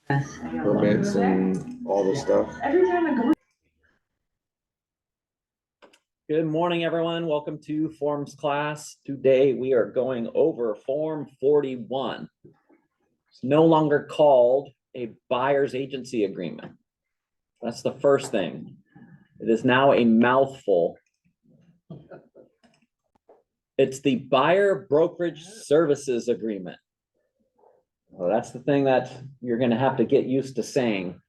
permits and all this stuff. Good morning, everyone. Welcome to Forms class. Today we are going over Form 41. It's no longer called a buyer's agency agreement. That's the first thing. It is now a mouthful. It's the buyer brokerage services agreement. Well, that's the thing that you're going to have to get used to saying.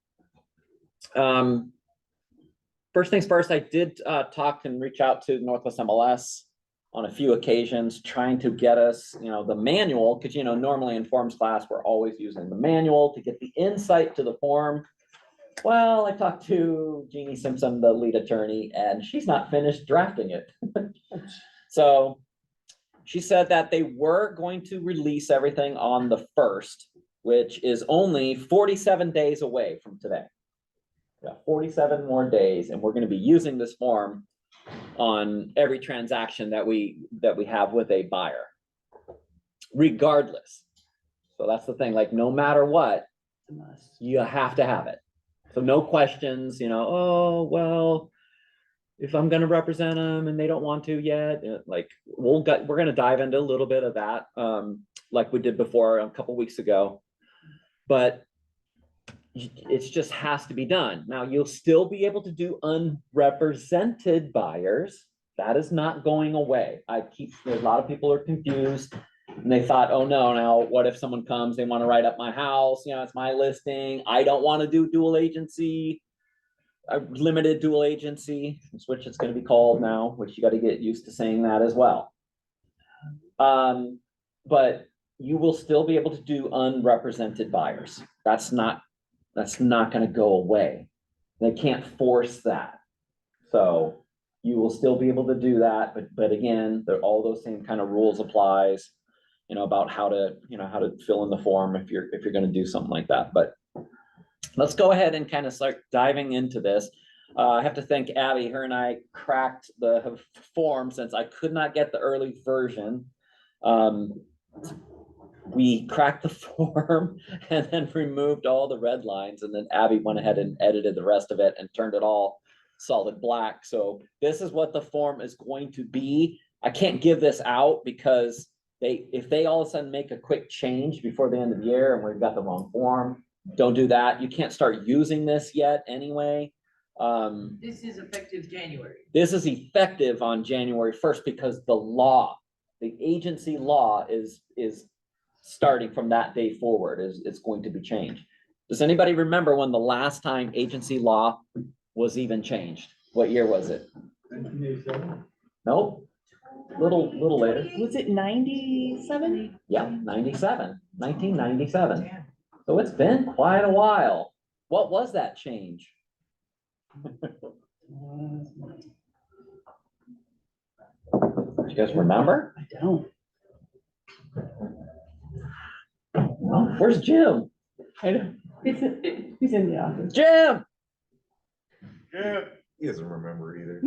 First things first, I did talk and reach out to Northwest MLS on a few occasions, trying to get us, the manual, because, normally in forms class, we're always using the manual to get the insight to the form. Well, I talked to Jeannie Simpson, the lead attorney, and she's not finished drafting it. So she said that they were going to release everything on the 1st, which is only 47 days away from today. We got 47 more days, and we're going to be using this form on every transaction that we have with a buyer, regardless. So that's the thing, like no matter what, you have to have it. So no questions, oh, well, if I'm going to represent them and they don't want to yet, like we're going to dive into a little bit of that, like we did before a couple weeks ago, but it just has to be done. Now you'll still be able to do unrepresented buyers. That is not going away. There's a lot of people are confused and they thought, oh no, now what if someone comes, they want to write up my house, it's my listing. I don't want to do dual agency, limited dual agency, which it's going to be called now, which you got to get used to saying that as well. But you will still be able to do unrepresented buyers. That's not going to go away. They can't force that. So you will still be able to do that. But again, all those same kind of rules applies, about how to fill in the form if you're going to do something like that. But let's go ahead and kind of start diving into this. I have to thank Abby. Her and I cracked the form since I could not get the early version. We cracked the form and then removed all the red lines, and then Abby went ahead and edited the rest of it and turned it all solid black. So this is what the form is going to be. I can't give this out because if they all of a sudden make a quick change before the end of the year and we've got the wrong form, don't do that. You can't start using this yet anyway. This is effective January. This is effective on January 1st because the agency law is starting from that day forward. It's going to be changed. Does anybody remember when the last time agency law was even changed? What year was it? 1987. Nope. Little later. Was it 97? Yeah, 1997. So it's been quite a while. What was that change? You guys remember? I don't. Well, where's Jim? I don't. He's in the office. Jim! Yeah, he doesn't remember either.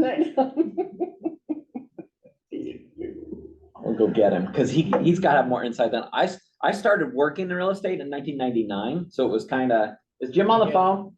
We'll go get him because he's got to have more insight than I started working in real estate in 1999. So it was kind of, is Jim on the phone?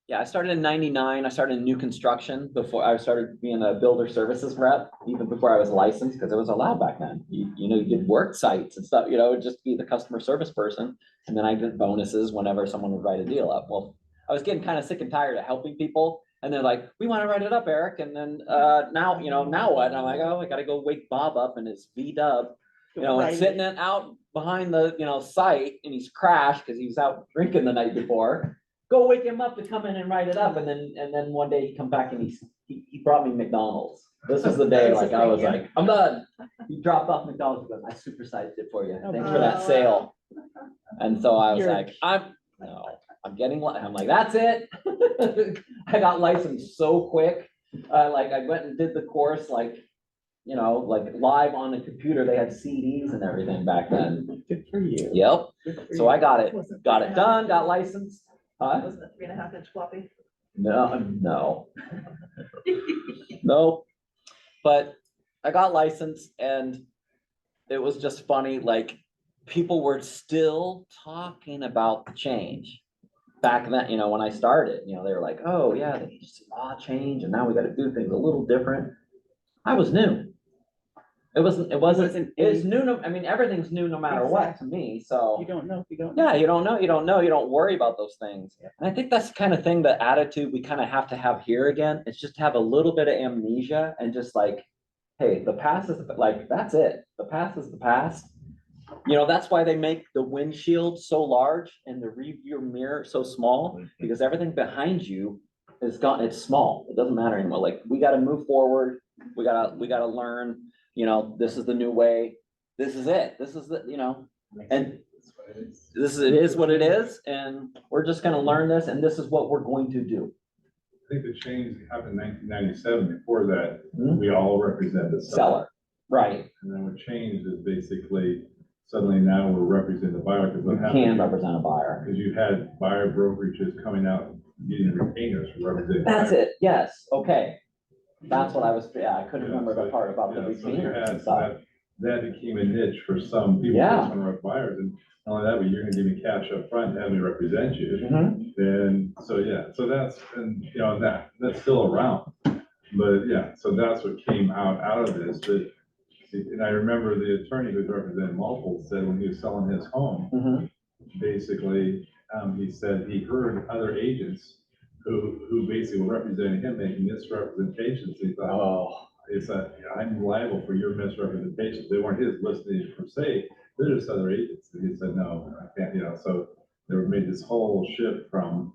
Yeah, I started in 99. I started in new construction before I started being a builder services rep, even before I was licensed, because it was allowed back then. You did work sites and stuff, just be the customer service person. And then I did bonuses whenever someone would write a deal up. Well, I was getting kind of sick and tired of helping people. And they're like, we want to write it up, Eric. And then now what? And I'm like, oh, I got to go wake Bob up in his V-dub, and sitting out behind the, site, and he's crashed because he was out drinking the night before. Go wake him up to come in and write it up. And then one day he come back and he brought me McDonald's. This was the day, like, I was like, I'm done. He dropped off McDonald's. He goes, I supersized it for you. Thanks for that sale. And so I was like, I'm getting, I'm like, that's it. I got licensed so quick. I went and did the course, like live on the computer. They had CDs and everything back then. Good for you. Yep. So I got it done, got licensed. Wasn't it 3.5-inch floppy? No. No. But I got licensed, and it was just funny, like, people were still talking about the change. Back then, when I started, they were like, oh, yeah, they just law change, and now we gotta do things a little different. I was new. It's new, everything's new no matter what to me, so. You don't know if you don't know. Yeah, you don't know, you don't worry about those things. And I think that's the kind of thing, the attitude we kind of have to have here again, it's just have a little bit of amnesia and just like, hey, the past is, like, that's it, the past is the past. That's why they make the windshield so large and the rearview mirror so small, because everything behind you is gone, it's small, it doesn't matter anymore, like, we gotta move forward, we gotta learn, this is the new way, this is it, this is the, and it is what it is, and we're just gonna learn this, and this is what we're going to do. I think the change happened in 1997. Before that, Mhm. we all represented the Seller, right, And then what changed is basically, suddenly now we're representing the buyer. Because what you happened? can represent a buyer. Because you had buyer brokerages coming out, getting retainers for representing. That's buyers. it, yes, okay. That's what I was, I couldn't Yeah, remember the so- part about the yeah, so you retainers and had stuff. that became a niche for some people, Yeah. just want to rep buyers, and not only that, but you're gonna give me cash up front and have me represent you. Mhm. And so, yeah, so that's, and that's still around. But yeah, so that's what came out of this, but, and I remember the attorney who's representing multiple said when he was selling his home, Mhm. basically, he said he heard other agents who basically were representing him making misrepresentations. He thought, Oh, it's I'm liable for your misrepresentations. They weren't his listening per se, they're just other agents. And he said, no, I can't, so they were made this whole shift from,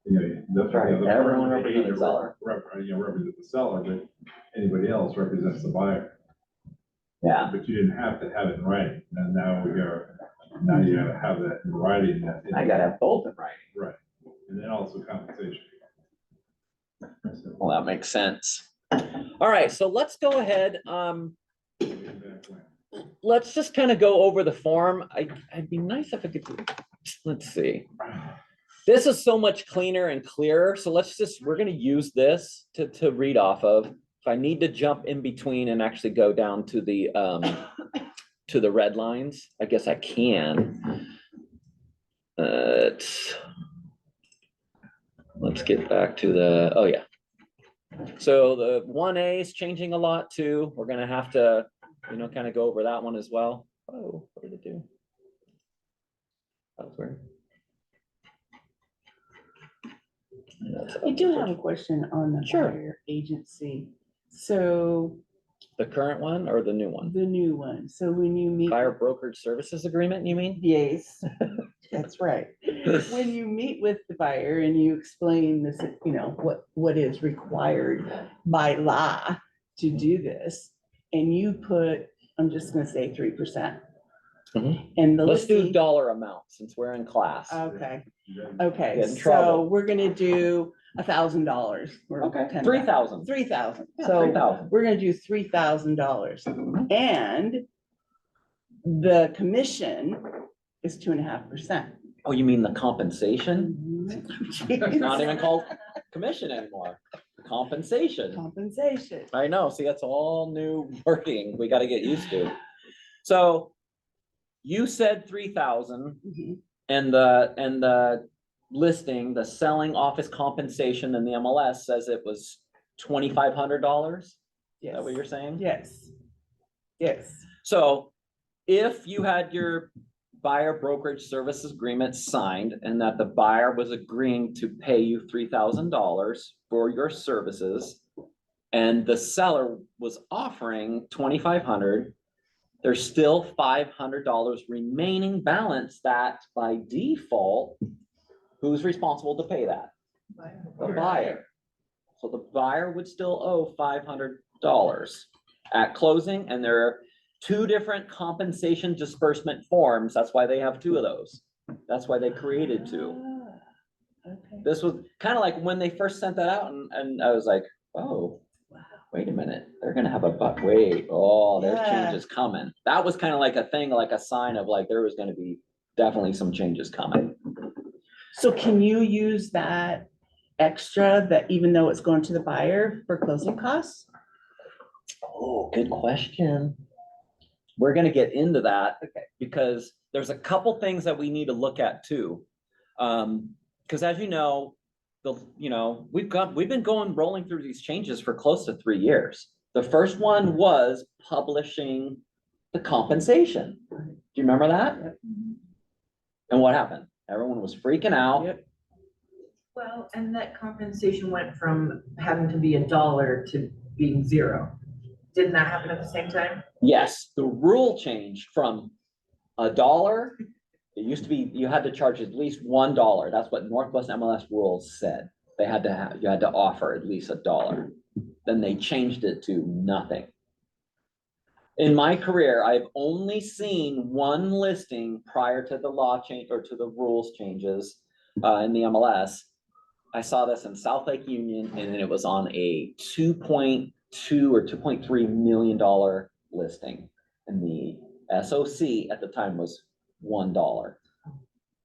That's right. the Everyone the represents the agent seller. represent the seller, but anybody else represents the buyer. yeah, But you didn't have to have it in writing, and now you gotta have that in writing. I gotta have both in writing. Right, and then also compensation. Well, that makes sense. All right, so let's go ahead, let's just kind of go over the form. I'd be nice if I could, let's see. This is so much cleaner and clearer, so we're gonna use this to read off of. If I need to jump in between and actually go down to the red lines, I guess I can. Let's get back to oh yeah. So the 1A is changing a lot too. We're gonna have to, kind of go over that one as well. Oh, what did it do? That was weird. I do have a question on the Sure. buyer agency. So The current one or the new one? the new one, so when you meet. Buyer brokerage services agreement, you mean? Yes, that's right. When you meet with the buyer and you explain this, what is required by law to do this, and you put, I'm just gonna say 3%. Mhm. And the Let's do listing, dollar amount since we're in class. okay, Yeah. okay, Get in so trouble. we're gonna do $1,000. Okay, 3,000. 3,000, Yeah, so 3,000. we're gonna do $3,000. And the commission is 2.5%. Oh, you mean the compensation? It's not even called commission anymore. Compensation. Compensation. I know, see, that's all new wording we gotta get used to. So you said 3,000 Mhm. and the listing, the selling office compensation in the MLS says it was $2,500? Is Yes. that what you're saying? Yes. Yes. So if you had your buyer brokerage services agreement signed and that the buyer was agreeing to pay you $3,000 for your services, and the seller was offering $2,500, there's still $500 remaining balance that by default, who's responsible to pay that? The buyer. So the buyer would still owe $500 at closing, and there are two different compensation disbursement forms. That's why they have two of those. That's why they created two. Ah, okay. This was kind of like when they first sent that out, and I was like, oh, Wow. wait a minute, they're gonna have there's Yeah. changes coming. That was kind of like a thing, like a sign of like, there was gonna be definitely some changes coming. So can you use that extra, that even though it's going to the buyer for closing costs? Oh, good question. we're gonna get into that. Okay. Because there's a couple things that we need to look at too. Because as you know, we've been rolling through these changes for close to 3 years. The first one was publishing the compensation. Do you remember that? Yep. And what happened? Everyone was freaking out. Yep. Well, and that compensation went from having to be $1 to being 0. Didn't that happen at the same time? Yes, the rule changed from $1. It used to be, you had to charge at least $1. That's what Northwest MLS rules said. You had to offer at least $1. Then they changed it to nothing. In my career, I've only seen one listing prior to the law change or to the rules changes in the MLS. I saw this in South Lake Union, and it was on a $2.2 or $2.3 million listing. And the SOC at the time was $1.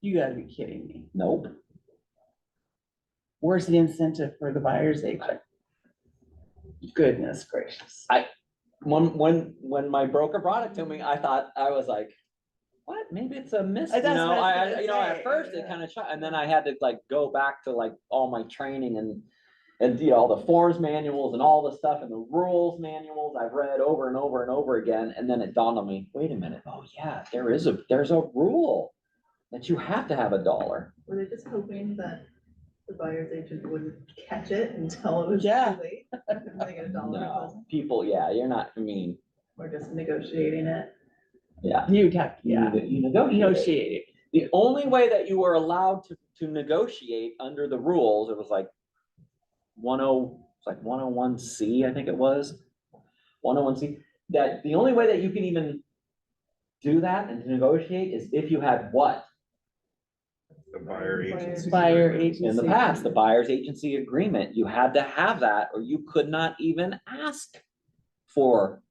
You gotta be kidding me. Nope. Where's the incentive for the buyer's agent? Goodness gracious. When my broker brought it to me, I was like, what? Maybe it's a miss. That's what I was gonna At say, first it yeah. kind of shot, and then I had to like go back to like all my training and all the forms manuals and all the stuff and the rules manuals I've read over and over and over again. And then it dawned on me, wait a minute. Oh yeah, there's a rule that you have to have $1. Were they just hoping that the buyer's agent wouldn't catch it until it was Yeah. too late? Because they get $1 No, deposit, people, yeah, you're not, I mean, or just negotiating it? yeah. You'd have, yeah, You negotiate. negotiate. The only way that you were allowed to negotiate under the rules, it was like 101C, I think it was. 101C, that the only way that you can even do that and to negotiate is if you had what? The buyer agency. Buyer agency. In the past, the buyer's agency agreement, you had to have that, or you could not even ask for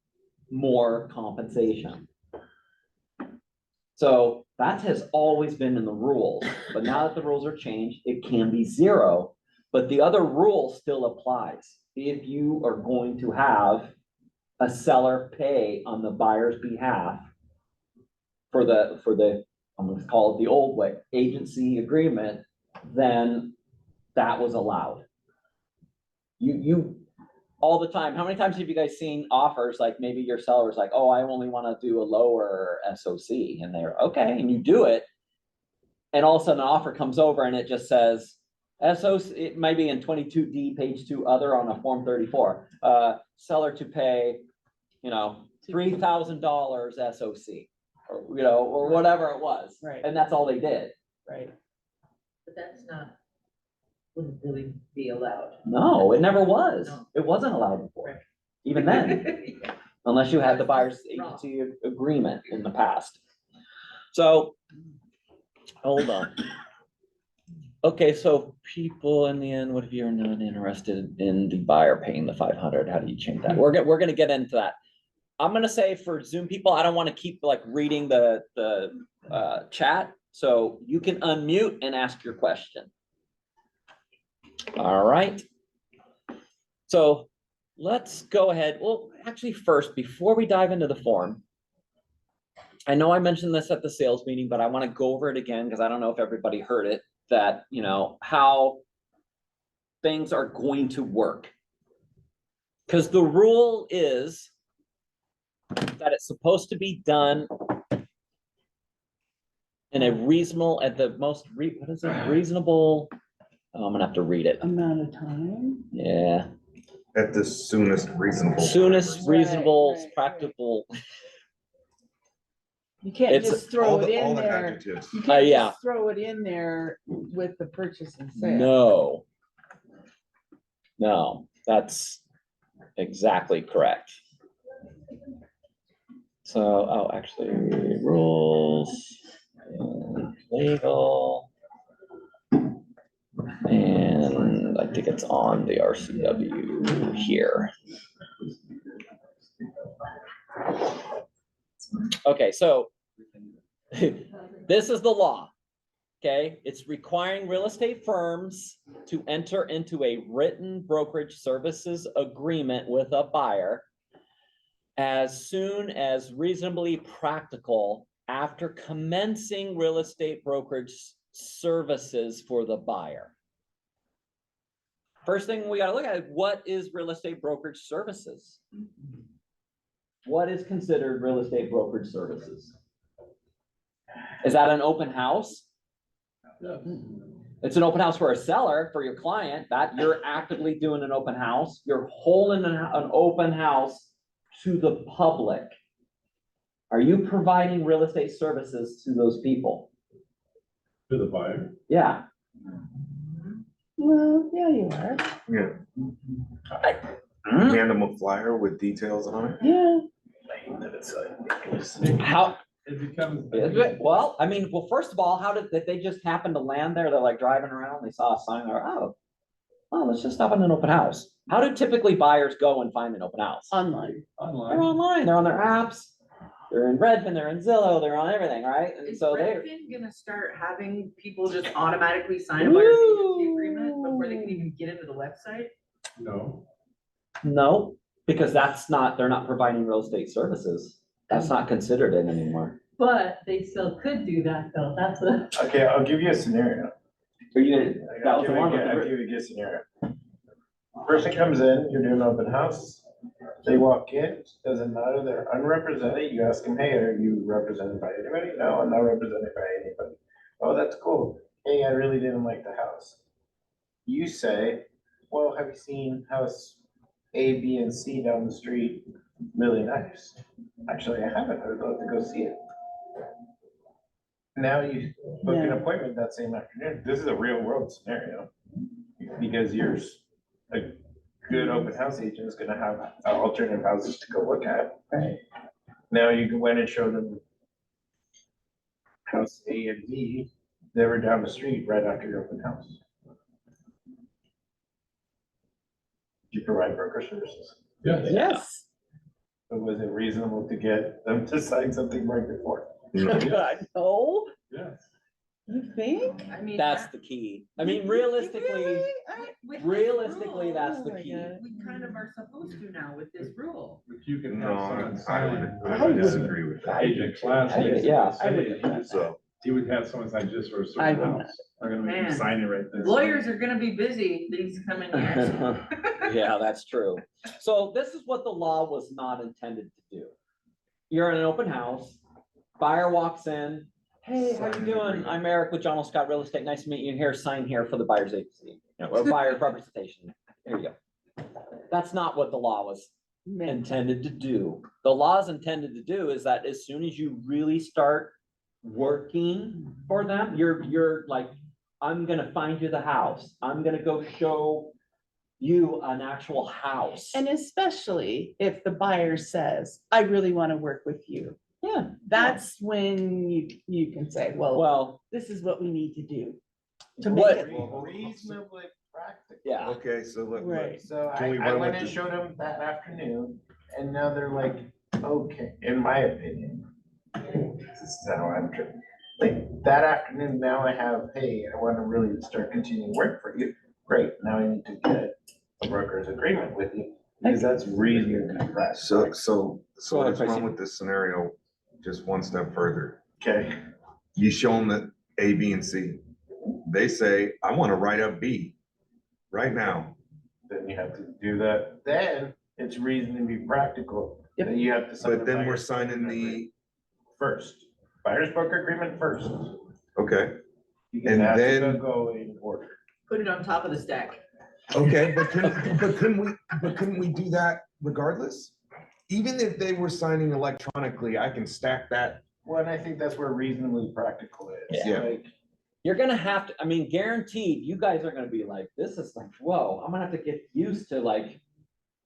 more compensation. So that has always been in the rules, but now that the rules are changed, it can be 0. But the other rule still applies. If you are going to have a seller pay on the buyer's behalf for the I'm gonna call it the old way, agency agreement, then that was allowed. You all the time, how many times have you guys seen offers, like maybe your seller's like, oh, I only wanna do a lower SOC, and they're, okay, and you do it, and all of a sudden an offer comes over and it just says, SOC, it might be in 22D, page 2 other on a form 34, seller to pay, $3,000 SOC. Or whatever it was. Right. And that's all they did. Right. But wouldn't really be allowed. No, it never was. No. It wasn't allowed before, Right. even then, Yeah. unless you had the buyer's Wrong. agency agreement in the past. So, hold on. Okay, so people in the end, what if you're not interested in the buyer paying the 500? How do you change that? We're gonna get into that. I'm gonna say for Zoom people, I don't want to keep like reading the chat, so you can unmute and ask your question. All right. So let's go ahead. Well, actually first, before we dive into the form, I know I mentioned this at the sales meeting, but I want to go over it again because I don't know if everybody heard it, that, how things are going to work. Because the rule is that it's supposed to be done in a reasonable, at the most, what is it, reasonable? Oh, I'm gonna have to read it. Amount of time. Yeah, At the soonest reasonable. soonest Right, reasonable, right, right. practical. You can't It's just throw All it the, all in the there. adjectives. You can't yeah. just throw it in there with the purchase and sale. No. No, that's exactly correct. So, oh, actually, rules, and legal. And I think it's on the RCW here. Okay, so this is the law. Okay, it's requiring real estate firms to enter into a written brokerage services agreement with a buyer as soon as reasonably practical after commencing real estate brokerage services for the buyer. First thing we gotta look at, what is real estate brokerage services? What is considered real estate brokerage services? Is that an open house? It's an open house for a seller, for your client, that you're actively doing an open house. You're holding an open house to the public. Are you providing real estate services to those people? To the buyer. Yeah. Well, yeah, you are. Yeah. Hand them a flyer with details on it. Yeah. How, It becomes. well, I mean, well, first of all, how did they just happen to land there? They're like driving around, they saw a sign, they're, oh, let's just stop at an open house. How do typically buyers go and find an open house? Online. They're Online. online, they're on their apps, they're in Redfin, they're in Zillow, they're on everything, right? And Is so they're, Redfin gonna start having people just automatically sign a buyer's agency agreement before they can even get into the website? No. no, because that's not, they're not providing real estate services. That's not considered it anymore. But they still could do that though, that's a. Okay, I'll give you a scenario. Are you gonna, that I'll was give the you one with I'll the, give you a scenario. Person comes in, you're doing open house, they walk in, doesn't matter, they're unrepresented, you ask them, hey, are you represented by anybody? No, I'm not represented by anybody. Oh, that's cool. Hey, I really didn't like the house. You say, well, have you seen house A, B, and C down the street? Really nice. Actually, I haven't, I would love to go see it. Now you book an Yeah. appointment that same afternoon. This is a real world scenario. Because you're a good open house agent is gonna have alternative houses to go look at. Right. Now you go in and show them house A and B, they were down the street right after your open house. Do you provide broker services? Yes. Yes. But was it reasonable to get them to sign something right before? God, no, Yes. you think? I mean. that's that- the key. I mean, realistically, Really? with this realistically, rule, that's the Oh my key. God. We kind of are supposed to now with this rule. If you can No, have someone I would, sign. I would disagree with that. Agent class. I would- basically yeah, I say would he would- So, He would have someone sign just for a I certain would not. house. They're gonna make him Man. sign it right there. Lawyers are gonna be busy these coming years. Yeah, that's true. So this is what the law was not intended to do. You're in an open house, buyer walks in, hey, how you Sign an doing? agreement. I'm Eric with John L. Scott Real Estate. Nice to meet you here. Sign here for the buyer's agency, or buyer representation. Here you go. That's not what the law was Man, intended to do. The law is intended to do is that as soon as you really start working for them, you're like, I'm gonna find you the house. I'm gonna go show you an actual house. and especially if the buyer says, I really want to work with you. Yeah, That's when you can say, well, well, this is what we need to do. To What- make it, Reasonably practical. yeah. okay, so Right. So Can we I run went with and the- showed them that afternoon, and now they're like, okay, in my opinion. This is how I'm, like, that afternoon, now I have, hey, I wanna really start continuing work for you. Great, now I need to get a broker's agreement with you, because that's reasonably practical. so Go ahead, let's run Tracy. with this scenario just one step further. Okay, You show them that A, B, and C. They say, I want to write up B right now. then you have to do that, then it's reasonably practical, Yep. that you have to. sign But then we're buyer's signing agreement the, First, buyer's broker agreement first. okay, Because And it has to then- go in order. Put it on top of the stack. okay, but couldn't we do that regardless? Even if they were signing electronically, I can stack that. Well, and I think that's where reasonably practical is. Yeah. Like, You're gonna have to, I mean, guaranteed, you guys are gonna be like, this is like, whoa, I'm gonna have to get used to like.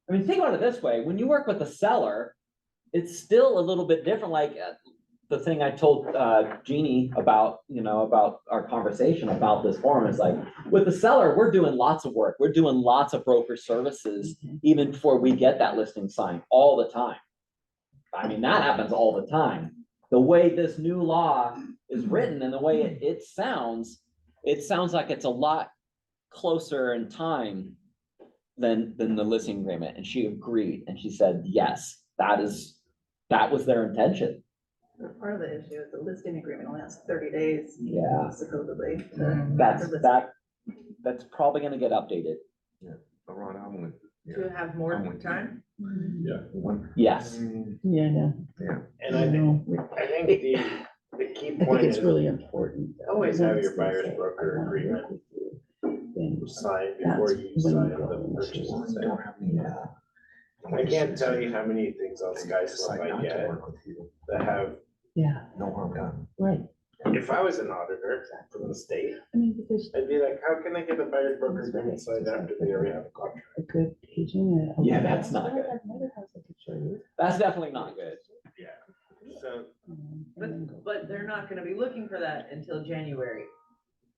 I mean, think about it this way, when you work with a seller, it's still a little bit different, like, the thing I told Jeannie about, about our conversation about this forum is like, with the seller, we're doing lots of work, we're doing lots of broker services, even before we get that listing signed, all the time. I mean, that happens all the time. The way this new law is written and the way it sounds like it's a lot closer in time than the listing agreement. And she agreed, and she said, yes, that was their intention. Part of the issue is the listing agreement only has 30 days Yeah, supposedly. that's probably gonna get updated. But Ron, I'm with. To have more time? Yeah. Yes. Yeah, I know. And I think the key I point think it's is really important. always have your Once they buyer's say, broker "I wanna work agreement with you," then signed before that's you when sign you go the into purchase it. and sale. Yeah. I can't tell you how many things on SkySlope I get that have, Yeah, No harm done. right. if I was an auditor from the state, I mean, because I'd be like, how can I get a buyer's broker agreement signed after they already have a contract? a good agent. Yeah, that's not good. I have another house I could show you. That's definitely not good. Yeah. So, But they're not gonna be looking for that until January.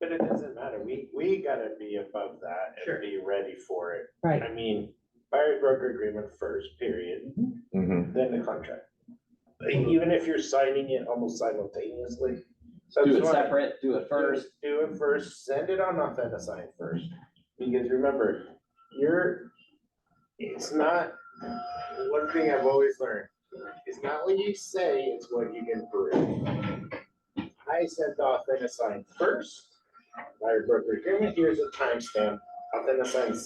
but it doesn't matter. We gotta be above that Sure. and be ready for it. Right. I mean, buyer's broker agreement first, period, Mm-hmm. then the contract. Even if you're signing it almost simultaneously. So Do it's it one- separate, do it first. Do it first, send it on Authentisign first, because remember, it's not, one thing I've always learned, it's not what you say, it's what you can prove. I sent the Authentisign first, buyer broker agreement, here's a timestamp, Authentisign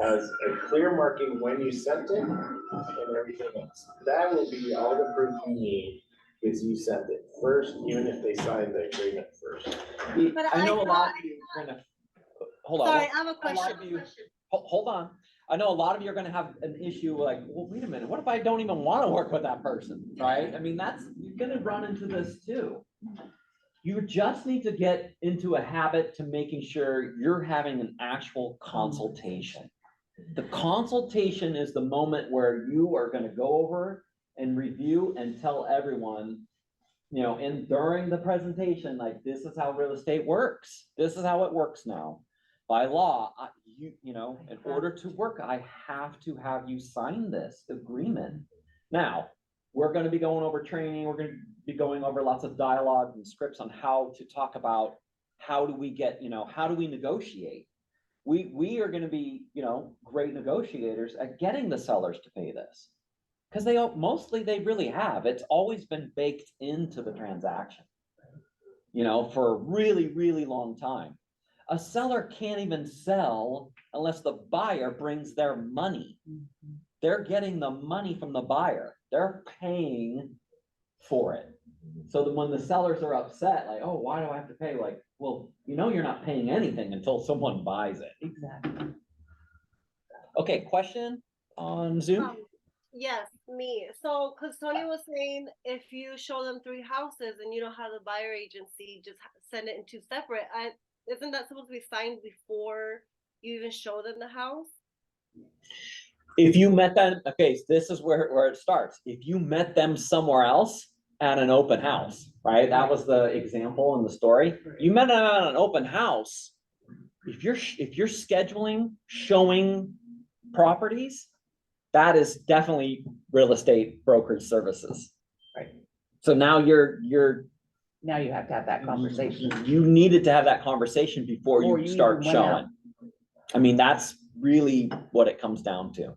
has a clear marking when you sent it and everything else. That will be all the proof you need, is you sent it first, even if they signed the agreement first. But I know a I lot thought- of you are gonna, hold on. Sorry, I have a A lot question. of you, hold on. I know a lot of you are gonna have an issue like, well, wait a minute, what if I don't even wanna work with that person, right? I mean, you're gonna run into this too. You just need to get into a habit to making sure you're having an actual consultation. The consultation is the moment where you are gonna go over and review and tell everyone, and during the presentation, like, this is how real estate works. This is how it works now. By law, in order to work, I have to have you sign this agreement. Now, we're gonna be going over training, we're gonna be going over lots of dialogue and scripts on how to talk about how do we negotiate. We are gonna be, great negotiators at getting the sellers to pay this. Cause mostly they really have, it's always been baked into the transaction. For a really, really long time. A seller can't even sell unless the buyer brings their money. They're getting the money from the buyer, they're paying for it. So that when the sellers are upset, like, oh, why do I have to pay? Like, well, you're not paying anything until someone buys it. Exactly. Okay, question on Zoom? Yes, me. So, because Tony was saying if you show them 3 houses and you don't have the buyer agency, just send it in 2 separate. Isn't that supposed to be signed before you even show them the house? If you met them, okay, so this is where it starts. If you met them somewhere else at an open house, right? That was the example in the story. You met them at an open house. If you're scheduling, showing properties, that is definitely real estate brokerage services. Right. So now Now you have to have that conversation. you needed to have that conversation before Before you you start even went out. showing. I mean, that's really what it comes down to.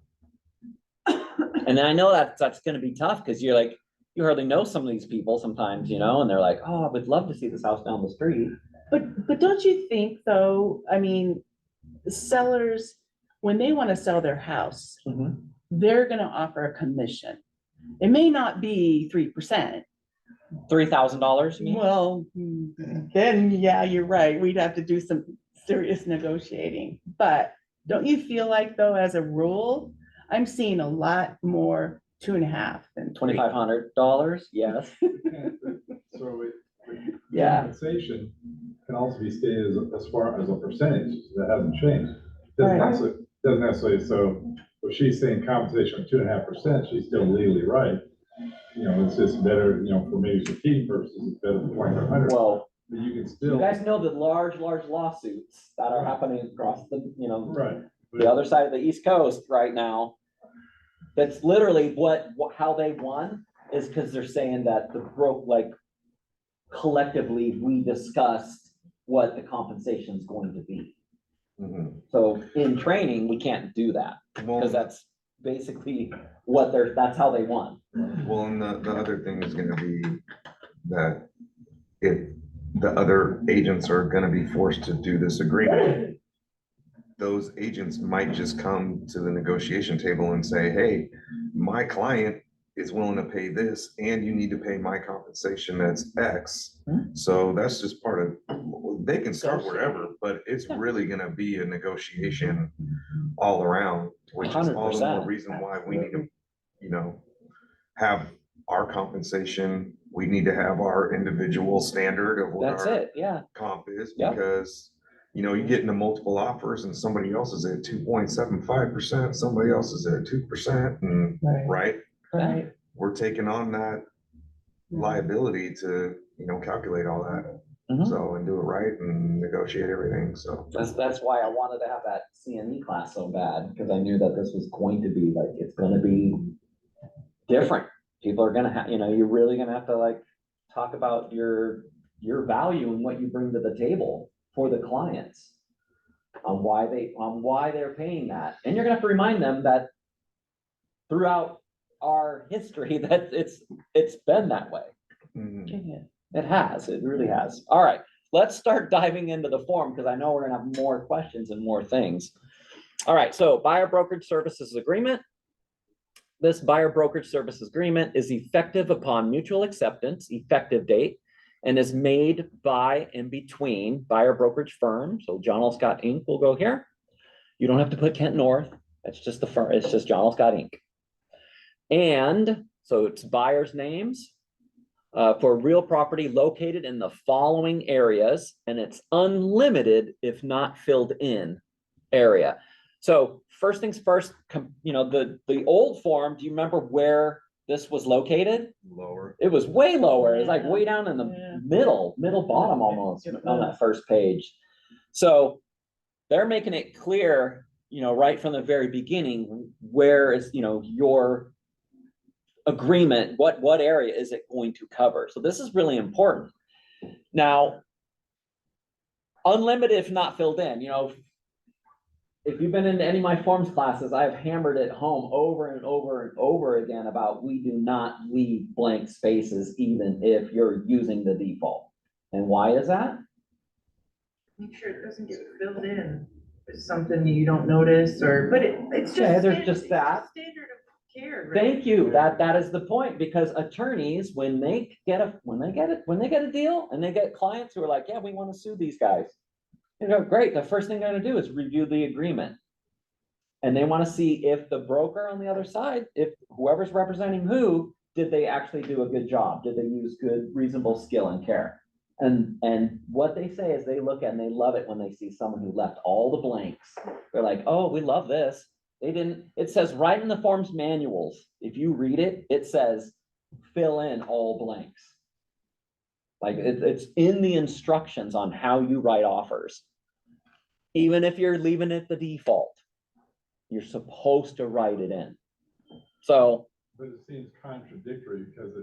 And I know that's gonna be tough, because you're like, you hardly know some of these people sometimes, and they're like, oh, I would love to see this house down the street. But don't you think though, I mean, sellers, when they want to sell their house, they're gonna offer a commission. It may not be 3%. $3,000, you mean? Well, then, yeah, you're right. We'd have to do some serious negotiating. But don't you feel like though, as a rule, I'm seeing a lot more 2.5 than 3. $2,500, yes. So Yeah. compensation can also be stated as far as a percentage, that hasn't changed. Right. Doesn't necessarily, so if she's saying compensation of 2.5%, she's still legally right. It's just better, for maybe strategic purposes, it's better than 2,500. Well, But you can you still. guys know the large lawsuits that are happening across the, Right. the other side of the East Coast right now. That's literally how they won, is because they're saying that collectively, we discussed what the compensation is going to be. Mm-hmm. So in training, we can't do that, because basically that's how they won. Well, and the other thing is gonna be that if the other agents are gonna be forced to do this agreement, those agents might just come to the negotiation table and say, hey, my client is willing to pay this, and you need to pay my compensation that's X. So that's just part of, they can start wherever, but it's really gonna be a negotiation all around, which is all the more 100%. reason why we need to, you know, have our compensation. We need to have our individual standard of what That's our it, yeah. comp is, Yep. because, you know, you get into multiple offers and somebody else is at 2.75%, somebody else is at 2%, and, right? Right. We're taking on that liability to, you know, calculate all that. Mhm. So, and do it right and negotiate everything, so. That's why I wanted to have that CME class so bad, because I knew that this was going to be like, it's gonna be different. People are gonna have, you know, you're really gonna have to like talk about your value and what you bring to the table for the clients. On why they're paying that. And you're gonna have to remind them that throughout our history that it's been that way. It has, it really has. All right, let's start diving into the form, because I know we're gonna have more questions and more things. All right, so buyer brokerage services agreement. This buyer brokerage services agreement is effective upon mutual acceptance, effective date, and is made by and between buyer brokerage firm. So John L. Scott Inc. will go here. You don't have to put Kent North. That's just the firm. It's just John L. Scott Inc. And so it's buyers' names for real property located in the following areas, and it's unlimited if not filled in area. So first things first, you know, the old form, do you remember where this was located? Lower. It was way lower. It was like way down in the middle bottom almost on that first page. So they're making it clear, you know, right from the very beginning, where is, you know, your agreement, what area is it going to cover? So this is really important. Now, unlimited if not filled in, you know, if you've been in any of my forms classes, I've hammered it home over and over and over again about we do not leave blank spaces even if you're using the default. And why is that? Make sure it doesn't get filled in. It's something you don't notice but it's just. Yeah, there's standard- just it's that. Standard of care, right? Thank you. That is the point, because attorneys, when they get a deal and they get clients who are like, yeah, we want to sue these guys. You know, great. The first thing they're gonna do is review the agreement. And they want to see if the broker on the other side, if whoever's representing who, did they actually do a good job? Did they use good, reasonable skill and care? And what they say is they look at and they love it when they see someone who left all the blanks. They're like, oh, we love this. They didn't, it says right in the forms manuals, if you read it, it says fill in all blanks. Like it's in the instructions on how you write offers. Even if you're leaving it the default, you're supposed to write it in. So. But it seems contradictory because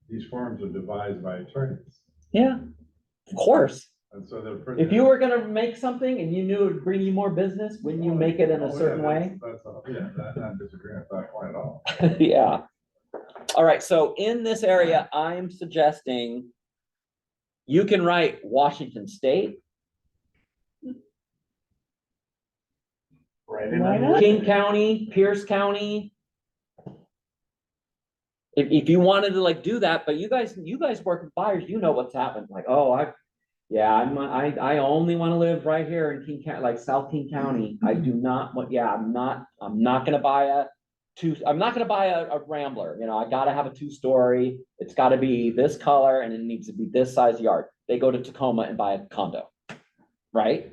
these forms are devised by attorneys. Yeah, of course. And so if you were gonna make something and you knew it would bring you more business, wouldn't you make it in a certain way? I'm not disagreeing with that point at all. Yeah. All right, so in this area, I'm suggesting you can write Washington State, King County, Pierce County. If you wanted to like do that, but you guys work with buyers, you know what's happened. Like, oh, I only want to live right here in King County, like South King County. I do not want, I'm not gonna buy a Rambler. You know, I gotta have a 2-story. It's gotta be this color and it needs to be this size yard. They go to Tacoma and buy a condo, right?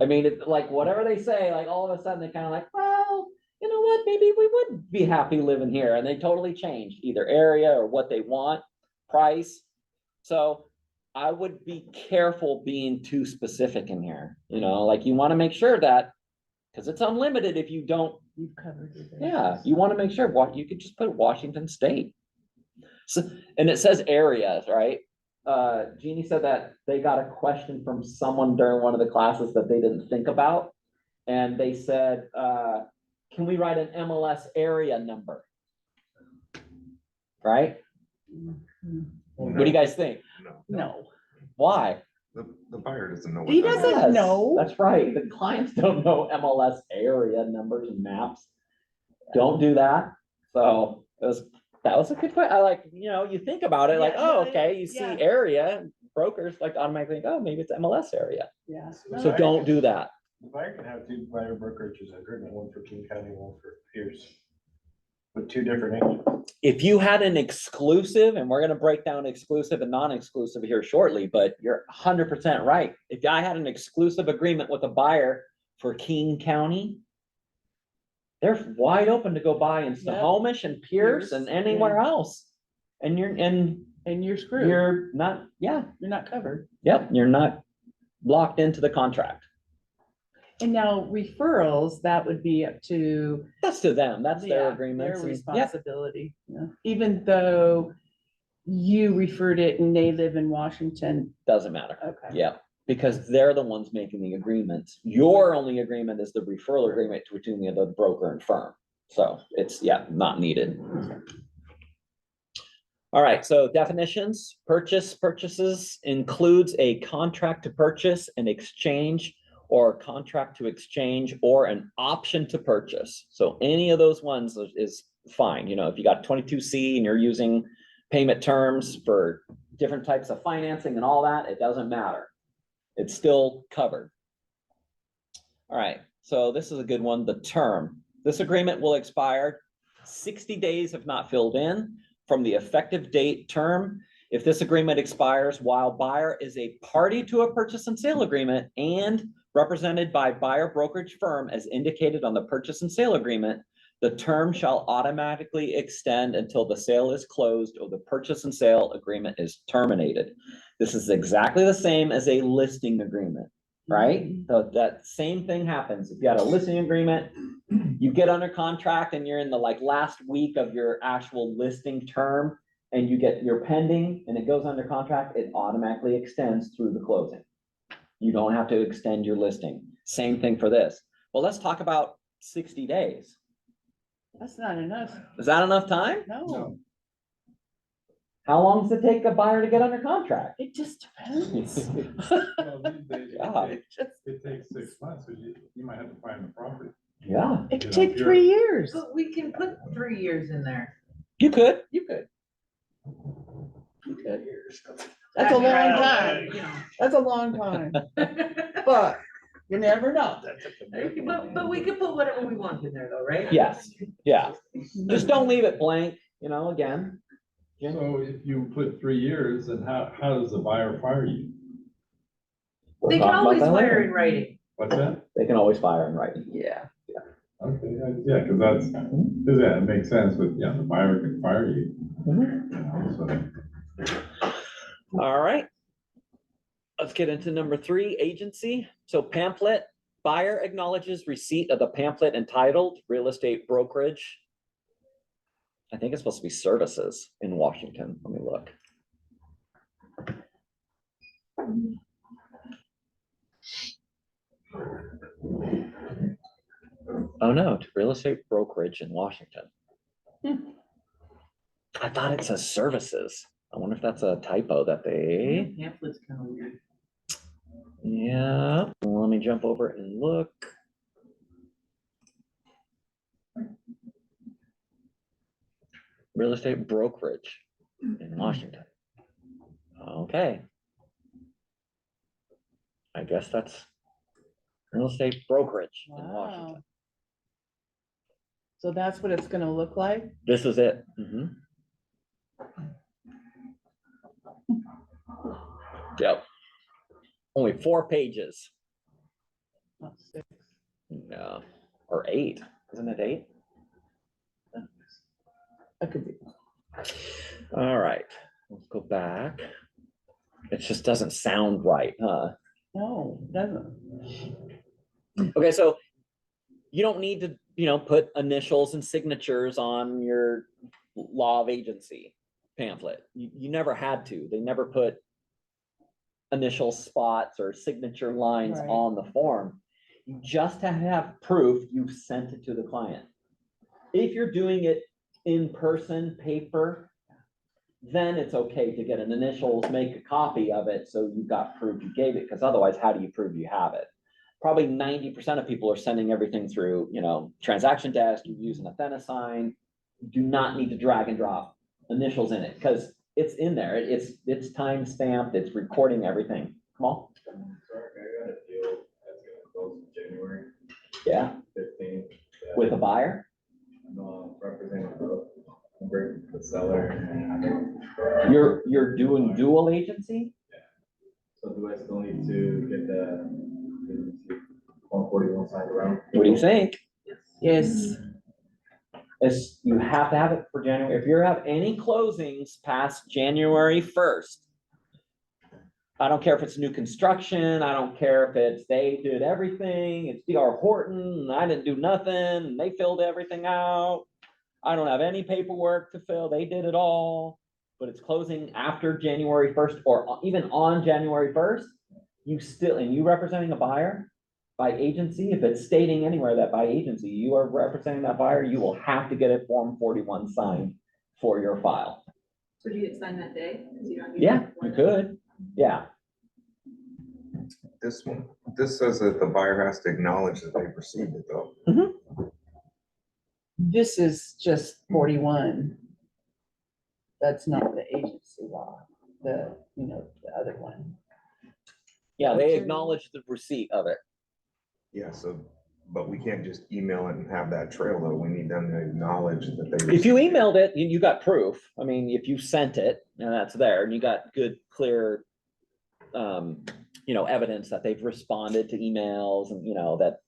I mean, it's like whatever they say, like all of a sudden they kind of like, well, you know what, maybe we would be happy living here. And they totally change either area or what they want, price. So I would be careful being too specific in here. You know, like you want to make sure that, because it's unlimited if you don't. You've covered it. Yeah, you want to make sure what you could just put Washington State. So, and it says areas, right? Jeannie said that they got a question from someone during one of the classes that they didn't think about. And they said, can we write an MLS area number? Right? What do you guys think? No, No, Why? the buyer doesn't know. He what that doesn't is. Yes, know. That's right. The clients don't know MLS area numbers and maps. Don't do that. So that was a good point. I like, you think about it like, Yeah, oh, yeah, okay, you see yeah. area, brokers like automatically think, oh, maybe it's MLS area. yeah. So don't do that. The buyer can have two buyer brokerages agreement, one for King County, one for Pierce. With two different agents. If you had an exclusive, and we're gonna break down exclusive and non-exclusive here shortly, but you're 100% right. If I had an exclusive agreement with a buyer for King County, they're wide open to go buy in Snohomish and Pierce and anywhere else. And you're screwed. you're not, yeah, You're not covered. yep, you're not locked into the contract. And now referrals, that would be up to. That's to them, that's their yeah, agreements. Their and- yeah, responsibility, yeah. Even though you referred it and they live in Washington. doesn't matter. Okay. Yeah, because they're the ones making the agreements. Your only agreement is the referral agreement between the broker and firm. So it's, not needed. All right, so definitions, purchases includes a contract to purchase, an exchange, or a contract to exchange, or an option to purchase. So any of those ones is fine. If you got 22C and you're using payment terms for different types of financing and all that, it doesn't matter. It's still covered. All right, so this is a good one, the term. This agreement will expire 60 days if not filled in from the effective date term. If this agreement expires while buyer is a party to a purchase and sale agreement and represented by buyer brokerage firm as indicated on the purchase and sale agreement, the term shall automatically extend until the sale is closed or the purchase and sale agreement is terminated. This is exactly the same as a listing agreement, right? So that same thing happens. If you had a listing agreement, you get under contract and you're in the last week of your actual listing term and you get your pending and it goes under contract, it automatically extends through the closing. You don't have to extend your listing. Same thing for this. Well, let's talk about 60 days. That's not enough. Is that enough time? No, How long does it take a buyer to get under contract? it just depends. Well, these days, Yeah. it takes 6 months, because you might have to find the property. Yeah, It could You know, take 3 years. But we can put 3 years in there. you could. That's a long Right. time. That's a long time. But you never know. But we could put whatever we want in there though, right? Yes, yeah. Just don't leave it blank, again. So if you put 3 years, then how does the buyer fire you? We'll They talk can about always that fire later. in writing. What's that? They can always fire in writing. Yeah. Okay, yeah, because that's, it makes sense, but the buyer can fire you. So. All right. Let's get into number 3, agency. So pamphlet, buyer acknowledges receipt of the pamphlet entitled Real Estate Brokerage. I think it's supposed to be services in Washington. Let me look. Oh no, it's real estate brokerage in Washington. I thought it says services. I wonder if that's a typo that they. Pamphlet's kind of weird. Yeah, let me jump over and look. Real estate brokerage in Washington. Okay. I guess that's real estate brokerage in Wow. Washington. So that's what it's gonna look like? This is it. Mhm. Yep. Only 4 pages. Not 6. No, or 8. Isn't it 8? That could be. All right, let's go back. It just doesn't sound right, huh? No, it doesn't. Okay, so you don't need to, put initials and signatures on your law of agency pamphlet. You never had to. They never put initial spots or signature lines Right. on the form. You just have to have proof you've sent it to the client. If you're doing it in person, paper, then it's okay to get an initials, make a copy of it, so you got proof you gave it, because otherwise, how do you prove you have it? Probably 90% of people are sending everything through, transaction desk, you're using a Sign. You do not need to drag and drop initials in it, because it's in there, it's time stamped, it's recording everything. Come on. Sorry, I got a deal that's gonna close in January Yeah, 15th. with a buyer. I'm representing the seller. You're doing dual agency? So do I still need to get the 141 signed around? What do you think? Yes, You have to have it for January. If you have any closings past January 1st, I don't care if it's new construction, I don't care if it's, they did everything, it's D.R. Horton, and I didn't do nothing, and they filled everything out. I don't have any paperwork to fill, they did it all, but it's closing after January 1st, or even on January 1st, you representing a buyer by agency, if it's stating anywhere that by agency, you are representing that buyer, you will have to get a Form 41 signed for your file. So do you get signed that day? 'Cause you don't need Yeah, it before you then? could, yeah. This says that the buyer has to acknowledge that they've received it though. this is just 41. That's not the agency law, the other one. Yeah, they acknowledge the receipt of it. Yeah, so, but we can't just email it and have that trail though. We need them to acknowledge that they. If you received it. emailed it, you got proof. I mean, if you sent it and that's there and you got good, clear, evidence that they've responded to emails and, that.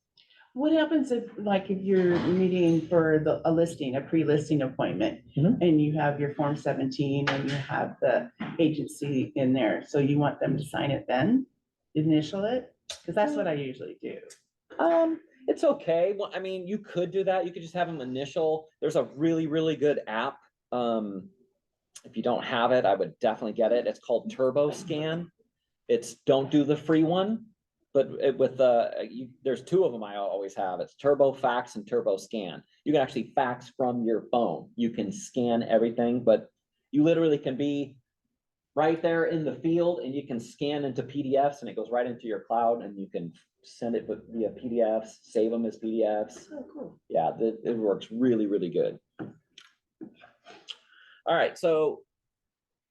What happens if you're meeting for a listing, a pre-listing appointment, Mhm. and you have your Form 17 and you have the agency in there, so you want them to sign it then? Initial it? Because that's what I usually do. It's okay. Well, I mean, you could do that. You could just have them initial. There's a really, really good app. If you don't have it, I would definitely get it. It's called Turbo Scan. Don't do the free one, but there's two of them I always have. It's Turbo Fax and Turbo Scan. You can actually fax from your phone. You can scan everything, but you literally can be right there in the field and you can scan into PDFs and it goes right into your cloud and you can send it via PDFs, save them as PDFs. Oh, cool. Yeah, it works really, really good. All right, so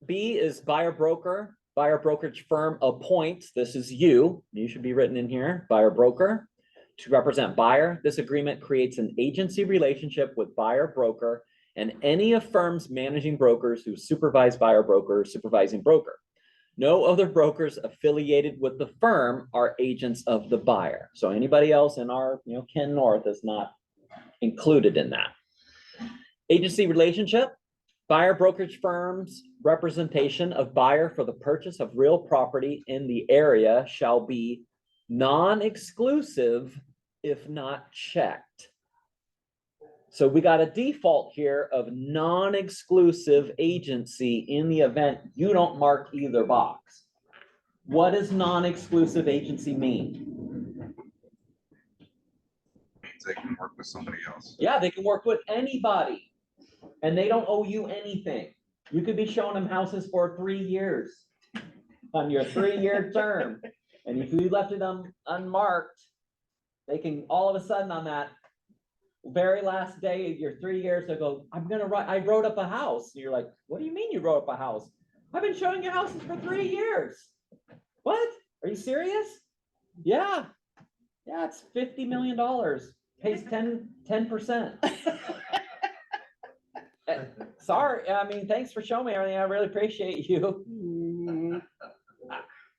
B is buyer broker. Buyer brokerage firm appoints, this is you should be written in here, buyer broker, to represent buyer. This agreement creates an agency relationship with buyer broker and any of firm's managing brokers who supervise buyer broker, supervising broker. No other brokers affiliated with the firm are agents of the buyer. So anybody else in our, Ken North is not included in that. Agency relationship, buyer brokerage firm's representation of buyer for the purchase of real property in the area shall be non-exclusive if not checked. So we got a default here of non-exclusive agency in the event you don't mark either box. What does non-exclusive agency mean? Means they can work with somebody else. Yeah, they can work with anybody and they don't owe you anything. You could be showing them houses for 3 years on your 3-year term. And if you left it unmarked, they can all of a sudden on that very last day of your 3 years, they go, I wrote up a house. And you're like, what do you mean you wrote up a house? I've been showing you houses for 3 years. What? Are you serious? Yeah. Yeah, it's $50 million. Pays 10%. Sorry, I mean, thanks for showing me everything. I really appreciate you.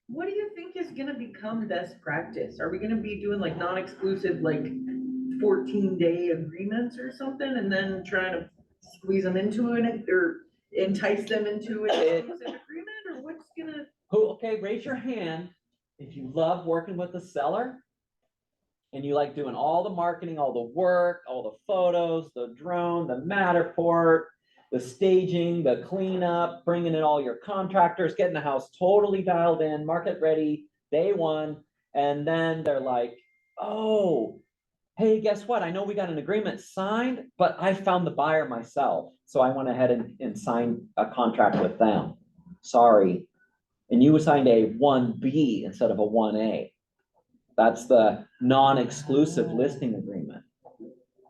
What do you think is gonna become best practice? Are we gonna be doing like non-exclusive, 14-day agreements or something and then trying to squeeze them into it or entice them into an exclusive agreement or what's gonna? Okay, raise your hand if you love working with the seller and you like doing all the marketing, all the work, all the photos, the drone, the Matterport, the staging, the cleanup, bringing in all your contractors, getting the house totally dialed in, market ready, day one. And then they're like, oh, hey, guess what? I know we got an agreement signed, but I found the buyer myself. So I went ahead and signed a contract with them. Sorry. And you signed a 1B instead of a 1A. That's the non-exclusive listing agreement.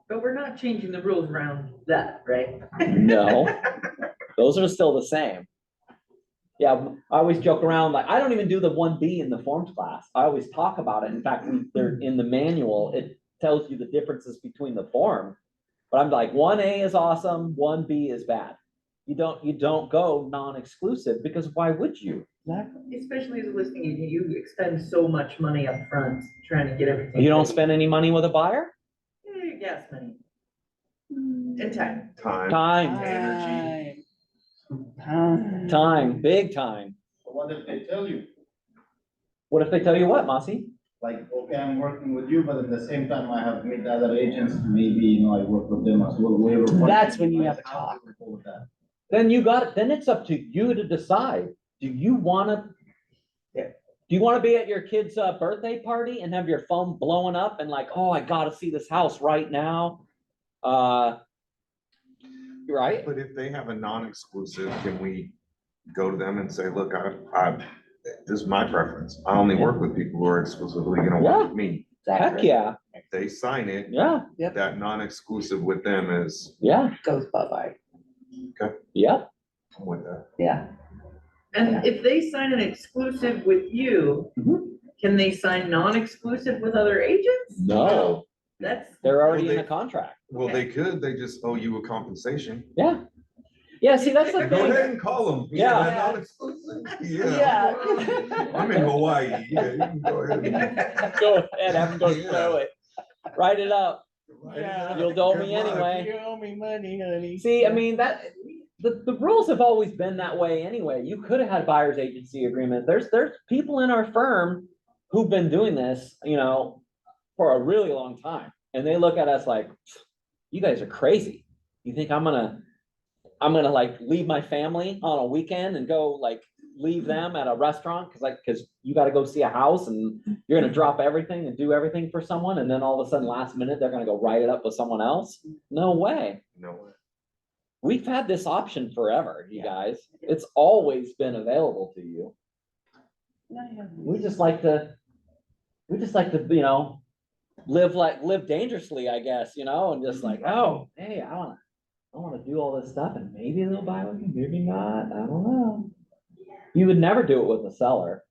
But we're not changing the rules around that, right? No, those are still the same. Yeah, I always joke around, like, I don't even do the 1B in the forms class. I always talk about it. In fact, they're in the manual, it tells you the differences between the form. But I'm like, 1A is awesome, 1B is bad. You don't go non-exclusive, because why would you? Especially as a listing agent, you expend so much money up front trying to get everything. You don't ready. spend any money with a buyer? Gas money. And time. Time, Energy. time, big time. What if they tell you, What if they tell you what, Masi? like, okay, I'm working with you, but at the same time, I have met other agents, maybe, I work with them as well, whoever. That's when you have a talk. With that. Then then it's up to you to decide. Do you wanna be at your kid's birthday party and have your phone blowing up and like, oh, I gotta see this house right now? Right? But if they have a non-exclusive, can we go to them and say, look, this is my preference. I only work with people who are exclusively gonna work with me. Heck, yeah, If they sign it, yeah, that non-exclusive with them is, yeah, Goes bye-bye. yeah. I'm with that. Yeah. And if they sign an exclusive with you, can they sign non-exclusive with other agents? No, That's. they're already Well, in they- the contract. Well, they could, they just owe you a compensation. Yeah. Yeah, see, that's the Go ahead thing. and call them. Yeah. Non-exclusive. Yeah. I'm in Hawaii. Yeah, you can go ahead. Go ahead, have them go Yeah. through it. Write it up. Yeah. You'll owe Good me luck. anyway. You owe me money, honey. See, I mean, the rules have always been that way anyway. You could have had buyer's agency agreement. There's people in our firm who've been doing this, for a really long time. And they look at us like, you guys are crazy. You think I'm gonna like leave my family on a weekend and go like leave them at a restaurant because you gotta go see a house and you're gonna drop everything and do everything for someone, and then all of a sudden last minute they're gonna go write it up with someone else? No way. No way. We've had this option forever, you guys. It's always been available to you. We just like to, live dangerously, I guess, and just like, oh, hey, I wanna do all this stuff and maybe they'll buy with me, maybe not, I don't know. You would never do it with a seller.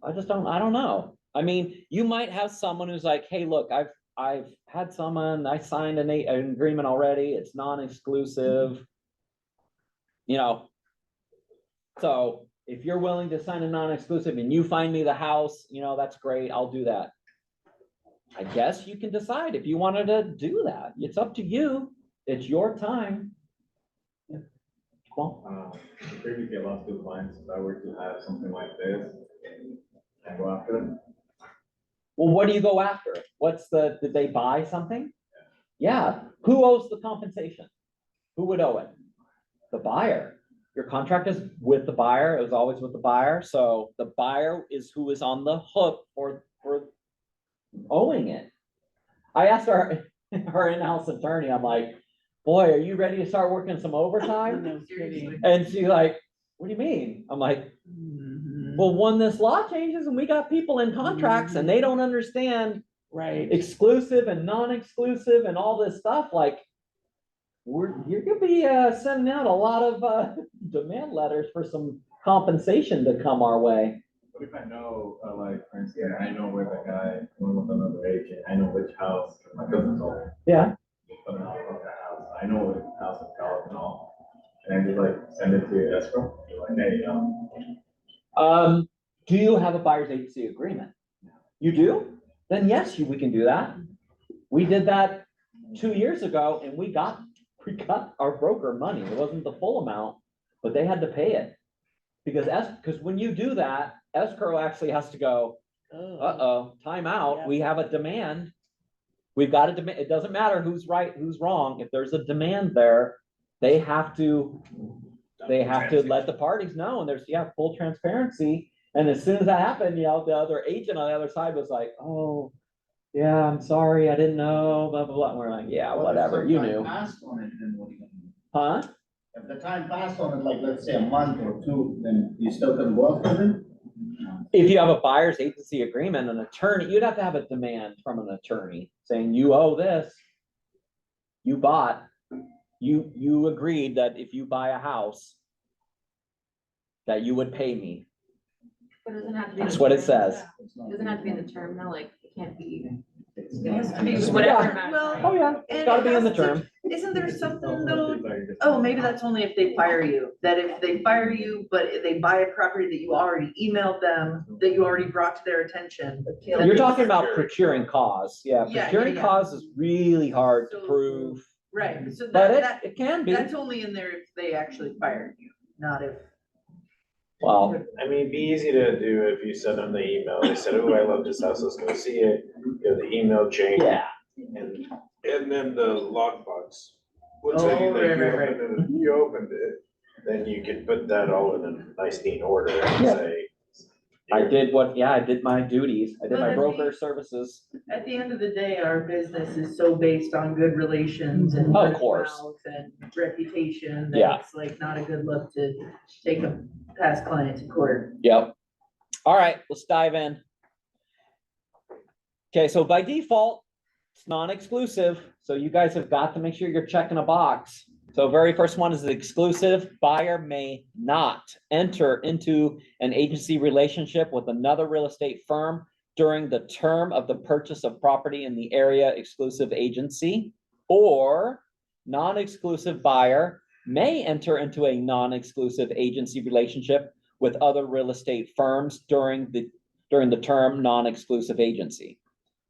I don't know. I mean, you might have someone who's like, hey, look, I've had someone, I signed an agreement already, it's non-exclusive. So if you're willing to sign a non-exclusive and you find me the house, that's great, I'll do that. I guess you can decide if you wanted to do that. It's up to you. It's your time. Well, Previously, I lost 2 clients, if I were to have something like this, and go after them. well, what do you go after? Did they buy something? Yeah, who owes the compensation? Who would owe it? The buyer. Your contract is with the buyer, it was always with the buyer, so the buyer is who is on the hook for owing it. I asked our in-house attorney, I'm like, boy, are you ready to start working some overtime? No kidding. And she's like, what do you mean? I'm like, well, when this law changes and we got people in contracts and they don't understand Right. exclusive and non-exclusive and all this stuff, like, you're gonna be sending out a lot of demand letters for some compensation to come our way. What if I know, for instance, I know where the guy, went with another agent, I know which house, my cousin told me. Yeah. Coming out of that house, I know what house it's called and all, and I just send it to escrow, you're like, hey, Do you have a buyer's agency agreement? You do? Then yes, we can do that. We did that 2 years ago and we got our broker money. It wasn't the full amount, but they had to pay it. Because when you do that, escrow actually has to go, uh-oh, time out. We have a demand. We've got a demand. It doesn't matter who's right, who's wrong. If there's a demand there, they have to let the parties know, and there's, full transparency. And as soon as that happened, the other agent on the other side was like, oh, yeah, I'm sorry, I didn't know, blah, blah, blah. And we're like, yeah, whatever, you knew. Passed on it, then what are you gonna do? Huh? If the time passed on it, like, let's say a month or two, then you still couldn't go after them? If you have a buyer's agency agreement, an attorney, you'd have to have a demand from an attorney saying you owe this. You bought, you agreed that if you buy a house, that you would pay me. But it doesn't have to be. That's what it says. It doesn't have to be in the term, though, like, it can't be. It has to be Just whatever whatever. amount. Well, Oh, yeah, it's gotta be in the term. Isn't there something though, oh, maybe that's only if they fire you, that if they fire you, but if they buy a property that you already emailed them, that you already brought to their attention. then You're they- talking about procuring cause, yeah, Yeah, procuring yeah. cause is really hard to So- prove, Right, so but that, it can be, that's only in there if they actually fired you, not if. well, I mean, it'd be easy to do if you send them the email, they said, oh, I love this house, let's go see it, you know, the email chain. yeah, And then the lockbox. Would Oh, say that right, you right, right. opened it, you opened it, then you could put that all in a nice neat order and Yeah. say. I did I did my duties, I did my But I broker mean- services. At the end of the day, our business is so based on good relations and. Of word course. mouth And reputation, Yeah. that it's like not a good look to take a past client to court. Yep. All right, let's dive in. Okay, so by default, it's non-exclusive, so you guys have got to make sure you're checking a box. So very first one is the exclusive. Buyer may not enter into an agency relationship with another real estate firm during the term of the purchase of property in the area exclusive agency, or non-exclusive buyer may enter into a non-exclusive agency relationship with other real estate firms during the term non-exclusive agency.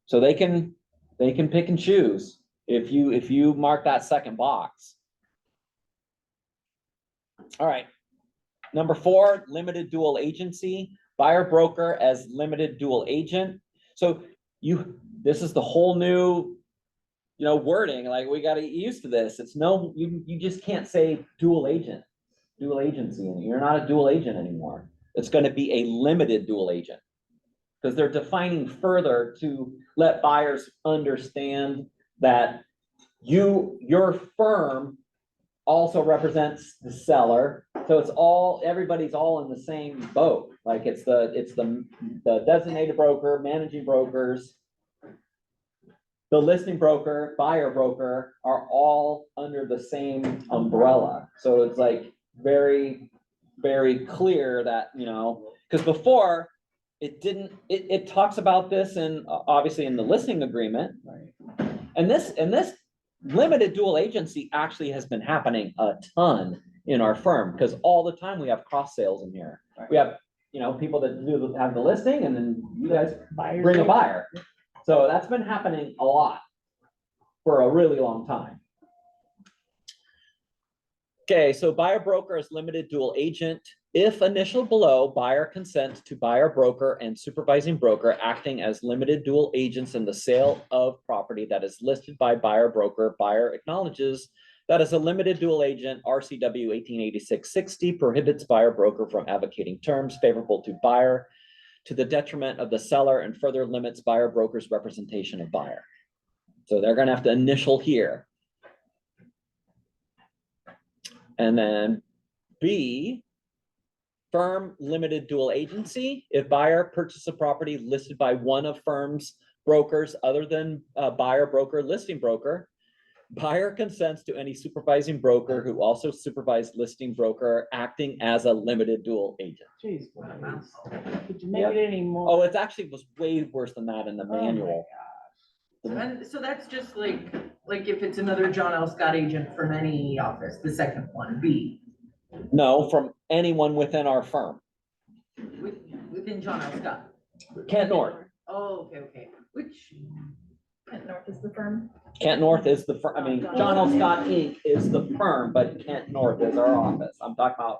So they can pick and choose if you mark that second box. All right. Number 4, limited dual agency, buyer broker as limited dual agent. So this is the whole new, wording, like we got to get used to this. It's you just can't say dual agency. You're not a dual agent anymore. It's going to be a limited dual agent because they're defining further to let buyers understand that your firm also represents the seller. So it's everybody's all in the same boat. Like it's the designated broker, managing brokers, the listing broker, buyer broker are all under the same umbrella. So it's like very, very clear that, because before it talks about this in obviously in the listing agreement. Right. And this limited dual agency actually has been happening a ton in our firm because all the time we have cross sales in here. Right. We have, people that have the listing and then you guys bring a buyer. So that's been happening a lot for a really long time. Okay, so buyer broker is limited dual agent. If initialed below, buyer consents to buyer broker and supervising broker acting as limited dual agents in the sale of property that is listed by buyer broker. Buyer acknowledges that as a limited dual agent, RCW 1886-60 prohibits buyer broker from advocating terms favorable to buyer to the detriment of the seller and further limits buyer broker's representation of buyer. So they're going to have to initial here. And then B, firm limited dual agency. If buyer purchases a property listed by one of firm's brokers other than buyer broker, listing broker, buyer consents to any supervising broker who also supervised listing broker acting as a limited dual agent. Jeez, could you make it any more? Oh, it actually was way worse than that in the manual. And so that's just like if it's another John L. Scott agent from any office, the second one, B, No, from anyone within our firm. within John L. Scott. Kent North. Oh, okay, which, Kent North is the firm. Kent North is the firm. I mean, John L. Scott Inc. is the firm, but Kent North is our office. I'm talking about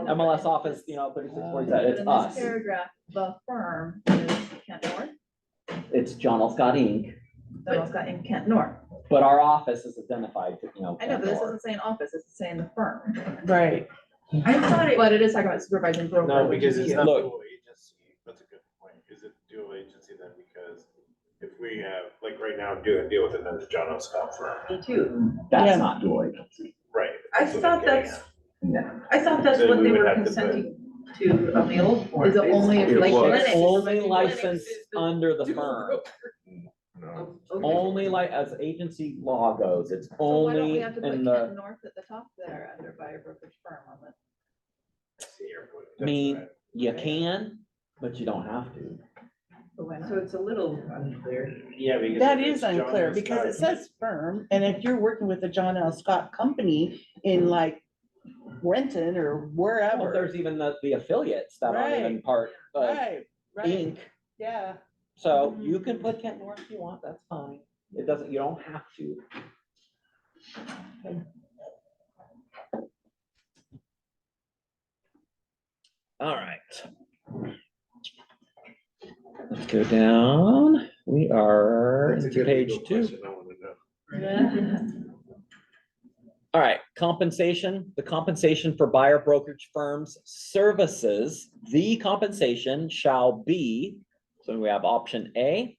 MLS office, 3647. But It's in us. this paragraph, the firm is Kent North, It's John L. Scott Inc. then it's got in Kent North. But our office is identified, I know, Kent but this North. isn't saying office, it's saying the firm. Right. I thought it, But it is talking about supervising broker. No, which because is it's you. not Look. dual agency, that's a good point, is it dual agency then, because if we have, like right now, do a deal with another John L. Scott firm. Me too. That's Yeah. not dual agency. Right. I that's what thought I'm getting that's, at. No. I thought that's So what we they would were have to put- consenting to on the old form. Is it only if It like was. clinics? Only license under the Dual firm. broker. No. Okay. Only like, as agency law goes, it's So why don't we only have to put in Kent the, North at the top there under buyer brokerage firm on the? See your point. I mean, That's you can, but you don't have to. But why not? So it's a little unclear. right. Yeah, because. That if is it's John unclear L. because it Scott- says firm, and if you're working with a John L. Scott company in like Renton or Well, wherever. there's even the affiliates that aren't even Right. part of Right, right, Inc. yeah. So you can put Kent North if you want, that's fine. It doesn't, you don't have to. All right. Let's go down. We are That's a into good page legal 2. question, I wanna know. All right, compensation, the compensation for buyer brokerage firms services, the compensation shall be, so we have option A,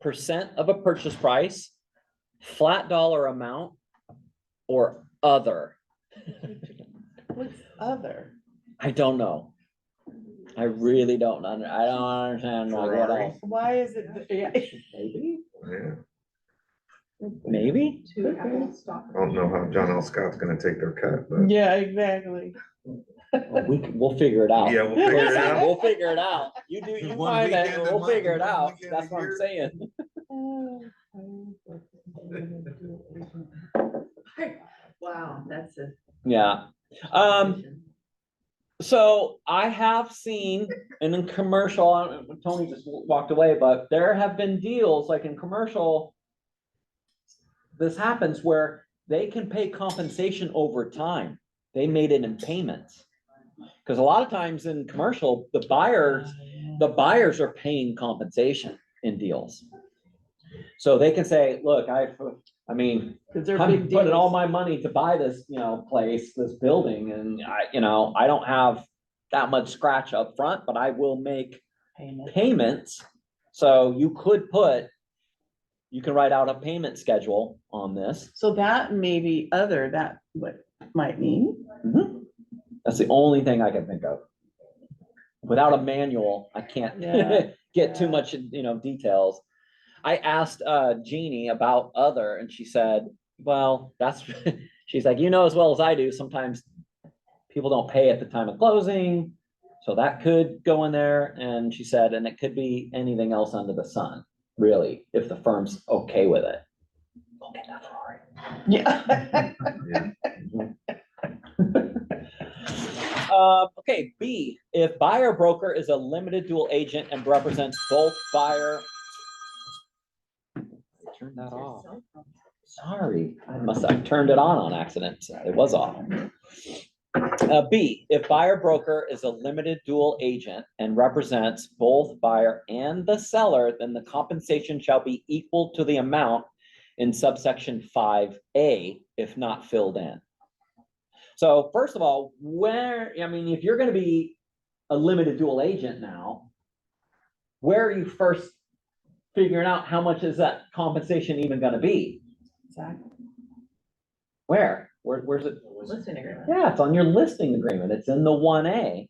percent of a purchase price, flat dollar amount, or other. What's other? I don't know. I really don't, I don't understand like what Ferrari. else. Why is it, yeah, Maybe, Yeah, maybe. Two Apple stock. I don't know how John L. Scott's gonna take their cut, but yeah, exactly. We'll figure it out. yeah, we'll figure it out. We'll figure it out. You do, you One find that, weekend a we'll month figure and it one out. weekend a That's what I'm year. saying. Wow, that's a. Yeah. So I have seen, and in commercial, Tony just walked away, but there have been deals like in commercial. This happens where they can pay compensation over time. They made it in payments. Because a lot of times in commercial, the buyers are paying compensation in deals. So they can say, look, I mean, Cause they're I'm big putting all deals. my money to buy this, place, this building, and I don't have that much scratch up front, but I will make Payment. payments. So you can write out a payment schedule on this. So that may be other, that what might mean. That's the only thing I can think of. Without a manual, I can't Yeah, get too much, details. I asked Jeannie about other, and she said, well, she's like, as well as I do, sometimes people don't pay at the time of closing. So that could go in there. And she said, and it could be anything else under the sun, really, if the firm's okay with it. Go get that Ferrari. yeah. Okay, B, if buyer broker is a limited dual agent and represents both buyer. Turn that off. Sorry, I turned it on accident. It was off. B, if buyer broker is a limited dual agent and represents both buyer and the seller, then the compensation shall be equal to the amount in subsection 5A, if not filled in. So first of all, if you're gonna be a limited dual agent now, where are you first figuring out how much is that compensation even gonna be? Exactly. Where's it? Listing agreement. Yeah, it's on your listing agreement. It's in the 1A.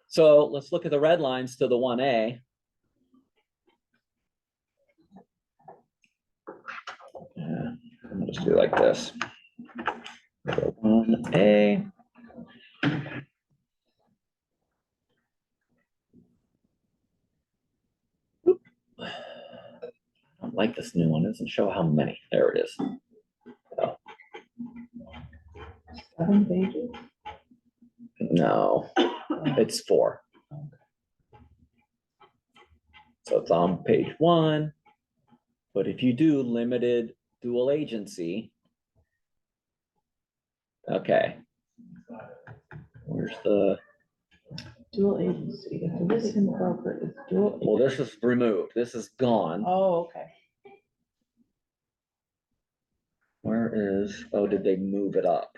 So let's look at the red lines to the 1A. Yeah, I'm gonna just do like this. So 1A. Oop. I don't like this new one. It doesn't show how many. There it is. 7 pages. No, it's 4. So it's on page 1. But if you do limited dual agency. Okay. Where's the, Dual agency, if the listing broker is dual. well, this is removed. This is gone. Oh, okay. Where is, did they move it up?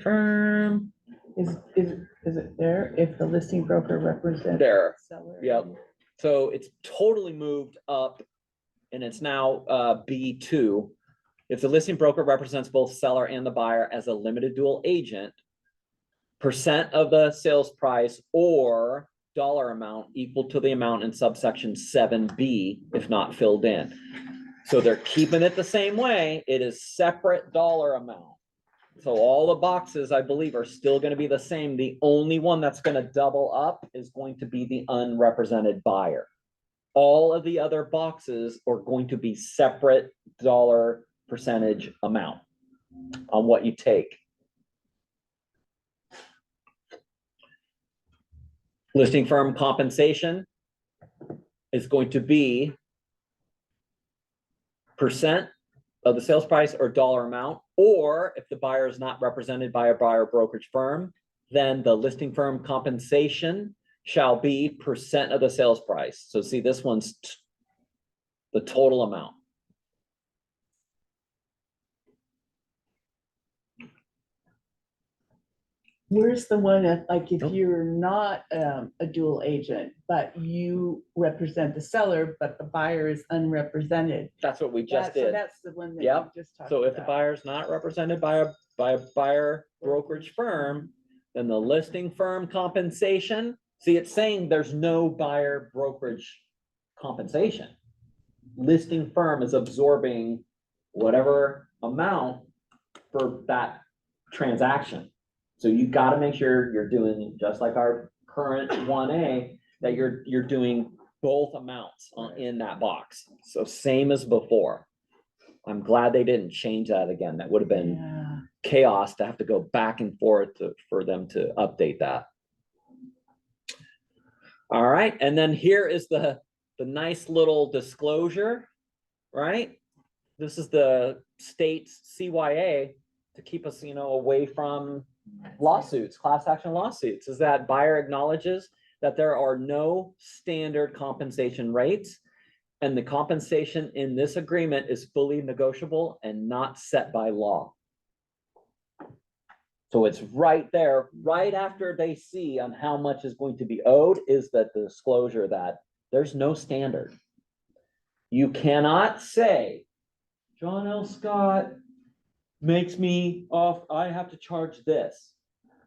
Firm. Is it there? If the listing broker represents. There, Seller. yep. So it's totally moved up and it's now B2. If the listing broker represents both seller and the buyer as a limited dual agent, percent of the sales price or dollar amount equal to the amount in subsection 7B, if not filled in. So they're keeping it the same way. It is separate dollar amount. So all the boxes, I believe, are still going to be the same. The only one that's going to double up is going to be the unrepresented buyer. All of the other boxes are going to be separate dollar percentage amount on what you take. Listing firm compensation is going to be percent of the sales price or dollar amount, or if the buyer is not represented by a buyer brokerage firm, then the listing firm compensation shall be percent of the sales price. So see, this one's the total amount. Where's the one that, like, if Nope. you're not a dual agent, but you represent the seller, but the buyer is unrepresented? That's what we just So did. that's the one that Yep. you just talked So about. if the buyer is not represented by a buyer brokerage firm, then the listing firm compensation, see, it's saying there's no buyer brokerage compensation. Listing firm is absorbing whatever amount for that transaction. So you got to make sure you're doing, just like our current 1A, that you're doing both amounts in that box. So same as before. I'm glad they didn't change that again. That would have been Yeah. chaos to have to go back and forth for them to update that. All right, and then here is the nice little disclosure, right? This is the state's CYA to keep us, away from lawsuits, class action lawsuits, is that buyer acknowledges that there are no standard compensation rates, and the compensation in this agreement is fully negotiable and not set by law. So it's right there, right after they see on how much is going to be owed, is that the disclosure that there's no standard. You cannot say, John L. Scott makes me off, I have to charge this.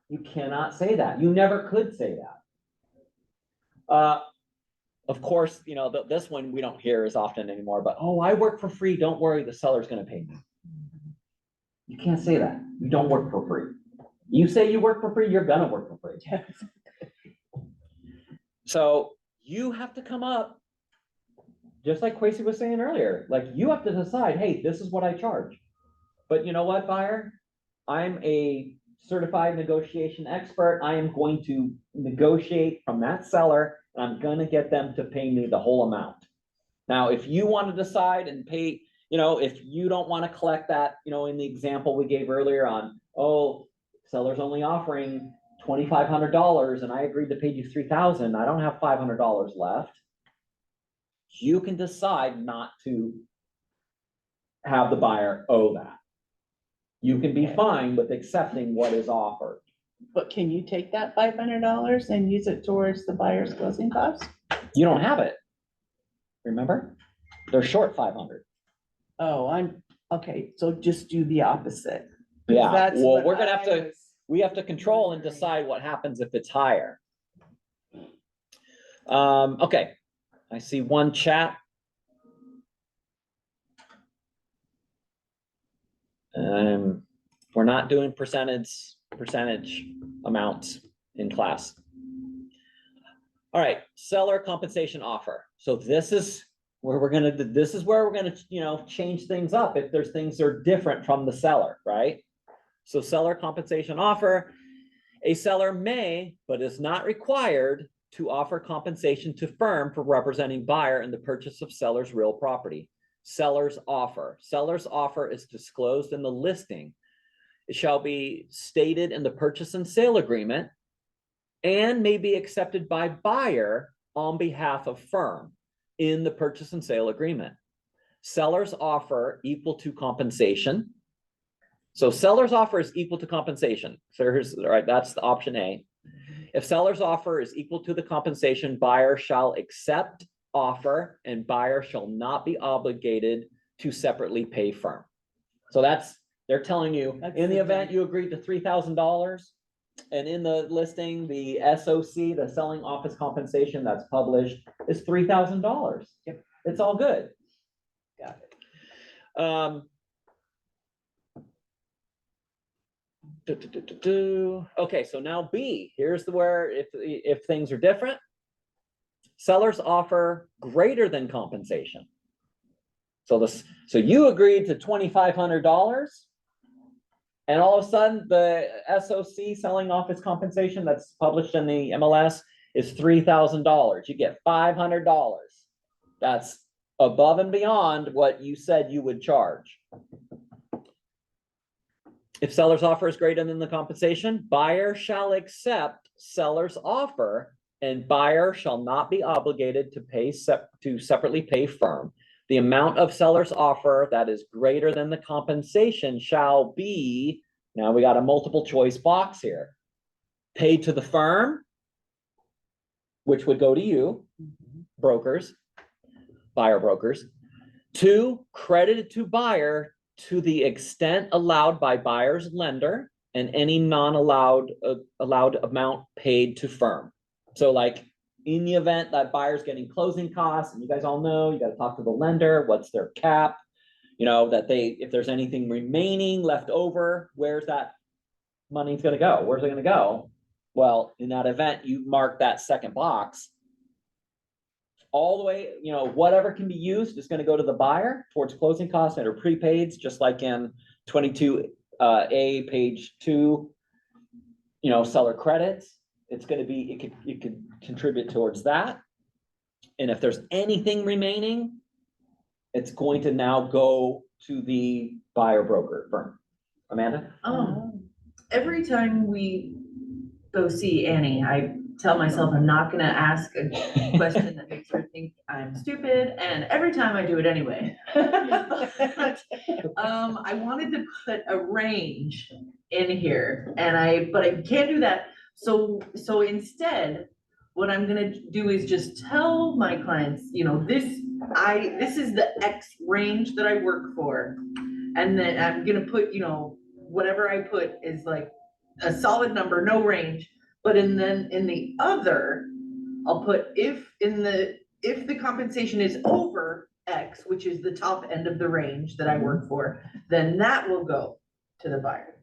You cannot say that. You never could say that. Of course, this one we don't hear as often anymore, but, oh, I work for free. Don't worry, the seller's going to pay me. You can't say that. You don't work for free. You say you work for free, you're going to work for free. So you have to come up, just like Quasi was saying earlier, like you have to decide, hey, this is what I charge. But you know what, buyer? I'm a certified negotiation expert. I am going to negotiate from that seller, and I'm going to get them to pay me the whole amount. Now, if you want to decide and pay, if you don't want to collect that, in the example we gave earlier on, oh, seller's only offering $2,500 and I agreed to pay you $3,000. I don't have $500 left. You can decide not to have the buyer owe that. You can be fine with accepting what is offered. But can you take that $500 and use it towards the buyer's closing costs? You don't have it. Remember? They're short 500. Oh, okay, so just do the opposite. Yeah, That's well, what we're gonna we have to control and wondering. decide what happens if it's higher. Okay, I see one chat. We're not doing percentage amounts in class. All right, seller compensation offer. So this is where we're gonna, change things up if there's things that are different from the seller, right? So seller compensation offer, a seller may, but is not required to offer compensation to firm for representing buyer in the purchase of seller's real property. Seller's offer. Seller's offer is disclosed in the listing. It shall be stated in the purchase and sale agreement and may be accepted by buyer on behalf of firm in the purchase and sale agreement. Seller's offer equal to compensation. So seller's offer is equal to compensation. So here's, all right, that's the option A. If seller's offer is equal to the compensation, buyer shall accept offer and buyer shall not be obligated to separately pay firm. So they're telling you, That's in the the event you agreed to $3,000 and in the listing, the SOC, the selling office compensation that's published is $3,000. Yep. It's all good. Got it. Okay, so now B, here's where if things are different, sellers offer greater than compensation. So you agreed to $2,500 and all of a sudden the SOC selling office compensation that's published in the MLS is $3,000. You get $500. That's above and beyond what you said you would charge. If seller's offer is greater than the compensation, buyer shall accept seller's offer and buyer shall not be obligated to separately pay firm. The amount of seller's offer that is greater than the compensation shall be, now we got a multiple choice box here, paid to the firm, which would go to you, brokers, buyer brokers. 2, credited to buyer to the extent allowed by buyer's lender and any non-allowed allowed amount paid to firm. So like in the event that buyer's getting closing costs, and you guys all know, you got to talk to the lender, what's their cap, you know, that if there's anything remaining left over, where's that money's going to go? Where's it going to go? Well, in that event, you mark that second box all the way, you know, whatever can be used is going to go to the buyer towards closing costs and or prepaids, just like in 22A, page 2, you know, seller credits. It's going to be, it could contribute towards that. And if there's anything remaining, it's going to now go to the buyer broker firm. Amanda? Every time we go see Annie, I tell myself I'm not gonna ask a question that makes her think I'm stupid, and every time I do it anyway. But, I wanted to put a range in here, but I can't do that. So instead, what I'm gonna do is just tell my clients, you know, this is the X range that I work for. And then I'm gonna put, you know, whatever I put is like a solid number, no range. But in the other, I'll put if the compensation is over X, which is the top end of the range that I work for, then that will go to the buyer.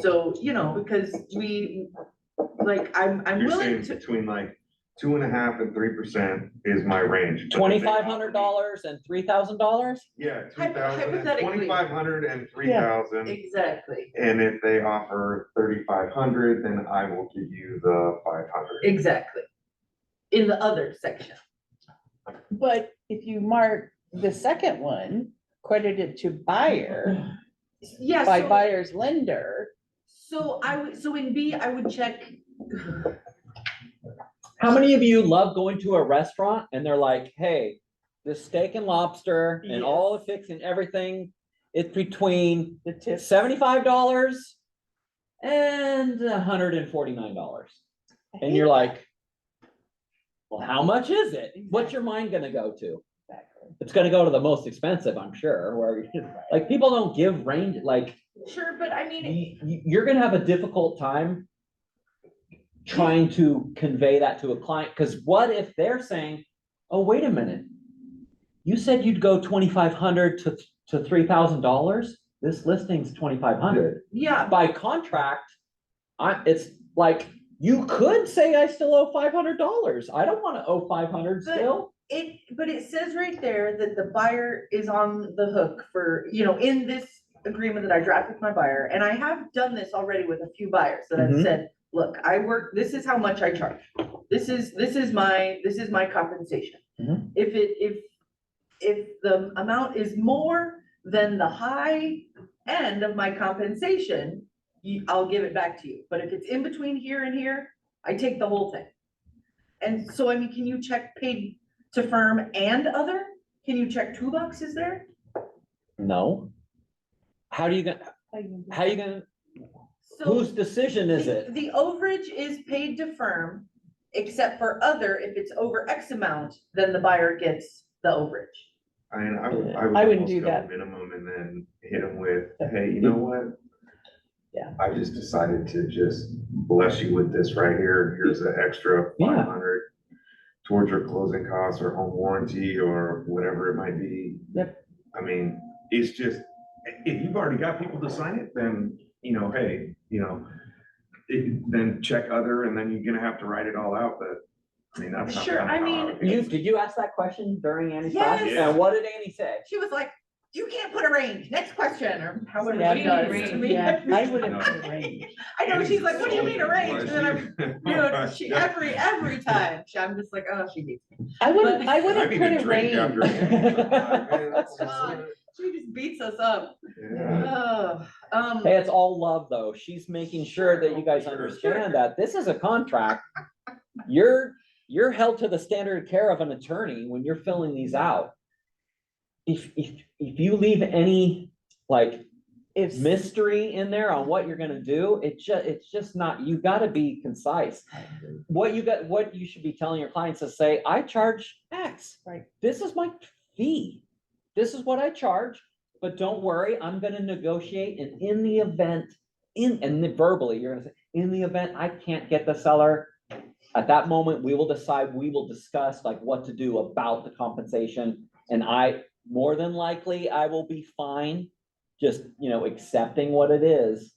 So, you know, because I'm You're willing saying to. between like 2.5% and 3% is my range. $2,500 and $3,000? Yeah, 2,000, Hypothetically. 2,500 and 3,000. Exactly, And if they offer 3,500, then I will give you the 500. exactly. In the other section. But if you mark the second one, credited to buyer Yeah, by so, buyer's lender, so in B, I would check. How many of you love going to a restaurant and they're like, hey, this steak and lobster and all the fixing, everything, it's between the tip. $75 and $149. And you're like, well, how much is it? What's your mind gonna go to? Exactly. It's gonna go to the most expensive, I'm sure, where like people don't give range, like Sure, but I mean, you're gonna have a difficult time trying to convey that to a client, because what if they're saying, oh, wait a minute, you said you'd go $2,500 to $3,000. This listing's $2,500. yeah, By contract, it's like, you could say I still owe $500. I don't want to owe $500 still. but it says right there that the buyer is on the hook for, you know, in this agreement that I draft with my buyer, and I have done this already with a few buyers that I've said, look, this is how much I charge. This is my compensation. Mhm. If the amount is more than the high end of my compensation, I'll give it back to you. But if it's in between here and here, I take the whole thing. And so, I mean, can you check paid to firm and other? Can you check 2 boxes there? No. How do you get, How you gonna, So whose decision is it? the overage is paid to firm, except for other, if it's over X amount, then the buyer gets the overage. I mean, I would I wouldn't almost do go that. minimum and then hit them with, hey, you know what? Yeah. I just decided to just bless you with this right here. Here's an extra Yeah. 500 towards your closing costs or home warranty or whatever it might be. Yep. I mean, it's just, if you've already got people to sign it, then, hey, then check other, and then you're gonna have to write it all out, but, I mean, that's not. Sure, kinda I how mean, would be. Did you ask that question during Annie's class? Yes. And what did Annie say? She was like, you can't put a range, next question, or however Yeah, she no, does to me. yeah, I wouldn't No. put a range. I know, she's like, what do you mean a range? And then I'm, she, Yeah. every time, I'm just like, oh, she hates me. I wouldn't But- put I a need a drink after. range. God, she just beats us up. Yeah. Oh, Hey, it's all love, though. She's making sure that you guys Sure. understand that this is a contract. You're held to the standard of care of an attorney when you're filling these out. If you leave any, like, If, mystery in there on what you're gonna do, it's just not, you gotta be concise. What you should be telling your clients is say, I charge X. Right. This is my fee. This is what I charge, but don't worry, I'm gonna negotiate, and in the event, and then verbally, you're gonna say, in the event I can't get the seller, at that moment, we will discuss like what to do about the compensation, and more than likely, I will be fine just, accepting what it is.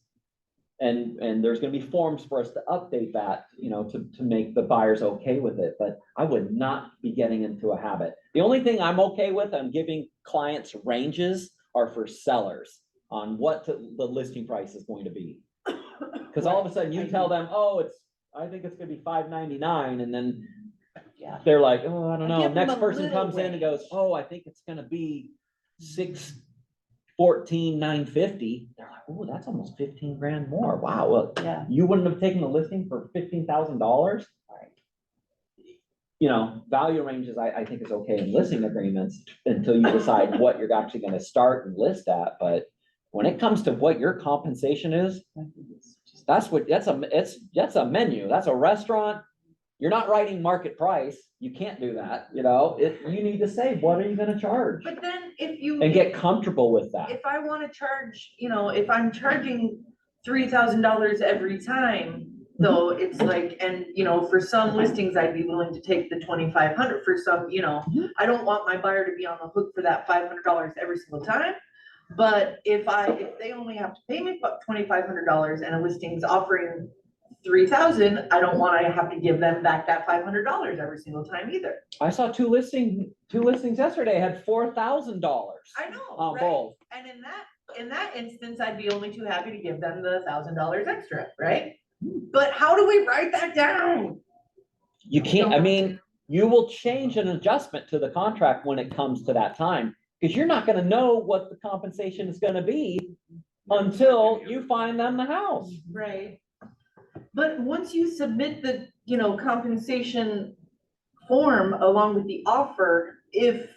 And there's gonna be forms for us to update that, to make the buyers okay with it, but I would not be getting into a habit. The only thing I'm okay with, I'm giving clients ranges are for sellers on what the listing price is going to be. Cause all of a sudden you tell them, oh, I think it's gonna be $599, and then yeah, they're like, oh, I don't I know. give them Next a person little comes in and goes, range. oh, I think it's gonna be $614,950. They're like, oh, that's almost 15 grand more. Wow, well, yeah. you wouldn't have taken the listing for $15,000? Value ranges, I think is okay in listing agreements until you decide what you're actually gonna start and list at, but when it comes to what your compensation is, that's a menu, that's a restaurant. You're not writing market price. You can't do that, you need to say, what are you gonna charge? but then if you. And get comfortable with that. If I wanna charge, if I'm charging $3,000 every time, though, it's like, and, for some listings, I'd be willing to take the 2,500 for some, I don't want my buyer to be on the hook for that $500 every single time. But if they only have to pay me about $2,500 and a listing's offering 3,000, I don't wanna have to give them back that $500 every single time either. I saw two listings yesterday had $4,000 I know, on right? both. And in that instance, I'd be only too happy to give them the $1,000 extra, right? But how do we write that down? You can't, you will change an adjustment to the contract when it comes to that time, because you're not gonna know what the compensation is gonna be until you find them the house. Right. But once you submit the, compensation form along with the offer, if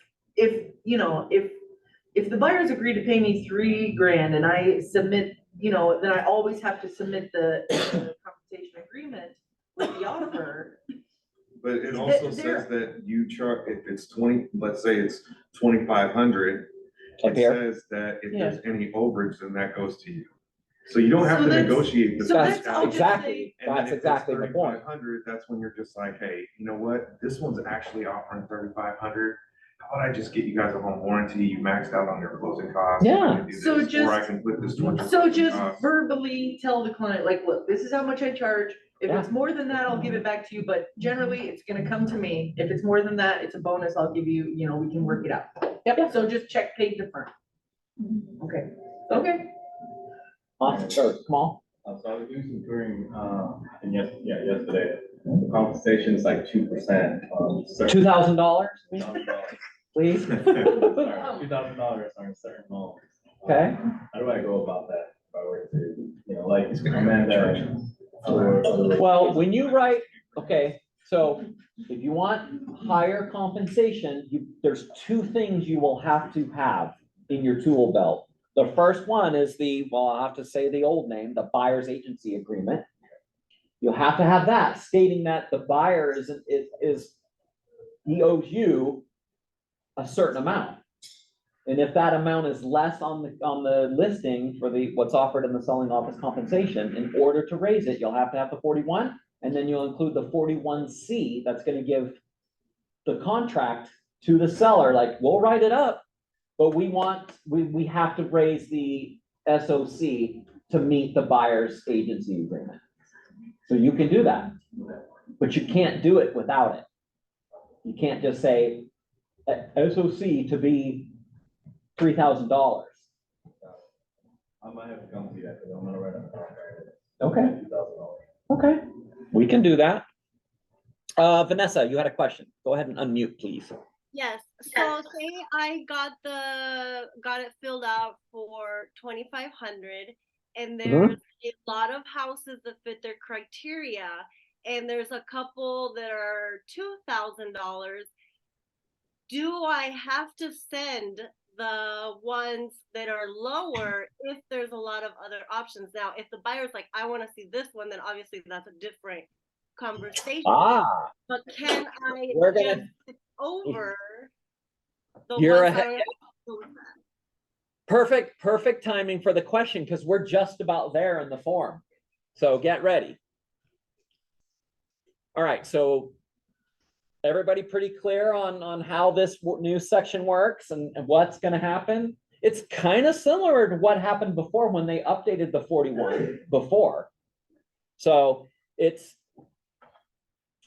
the buyers agree to pay me $3,000 and I submit, then I always have to submit the compensation agreement with the offer. But it also There- says that you charge, if it's 20, let's say it's 2,500, Up it here. says that if there's any overage, then that goes to you. So you don't have So to that's- negotiate the so price that's out. all just Exactly, And then that's if it's exactly the point. 3,500, that's when you're just like, hey, you know what? This one's actually offering 3,500. How about I just get you guys a home warranty? You maxed out on your closing costs. Yeah. I can do So this, Or I just- can put this towards your So closing just costs. verbally tell the client, like, look, this is how much I charge. If it's Yeah. more than that, I'll give it back to you, but generally, it's gonna come to me. If it's more than that, it's a bonus, I'll give you, we can work it out. Yep. So just check paid to firm. Okay, okay. Small. So I was doing some touring, and yesterday, the compensation is like 2%. $2,000, please. $2,000 on certain homes. Okay. How do I go about that if I were to, like, He's gonna amend charge that? him. Well, when you write, okay, so if you want higher compensation, there's two things you will have to have in your tool belt. The first one is well, I'll have to say the old name, the buyer's agency agreement. You'll have to have that stating that the buyer he owes you a certain amount. And if that amount is less on the listing for what's offered in the selling office compensation, in order to raise it, you'll have to have the 41, and then you'll include the 41C that's gonna give the contract to the seller, like, we'll write it up, but we have to raise the SOC to meet the buyer's agency agreement. So you can do that, but you can't do it without it. You can't just say SOC to be $3,000. I might have to come to that, because I'm gonna write a contract. Okay, $2,000. okay, we can do that. Vanessa, you had a question. Go ahead and unmute, please. Yes, so say I got it filled out for 2,500, and there's a lot of houses that fit their criteria, and there's a couple that are $2,000. Do I have to send the ones that are lower if there's a lot of other options? Now, if the buyer's like, I want to see this one, then obviously that's a different conversation. But can I just skip over the You're ones ahead. Perfect timing for the question, because we're just about there in the form. So get ready. All right, so everybody pretty clear on how this new section works and what's going to happen? It's kind of similar to what happened before when they updated the 41 before. So it's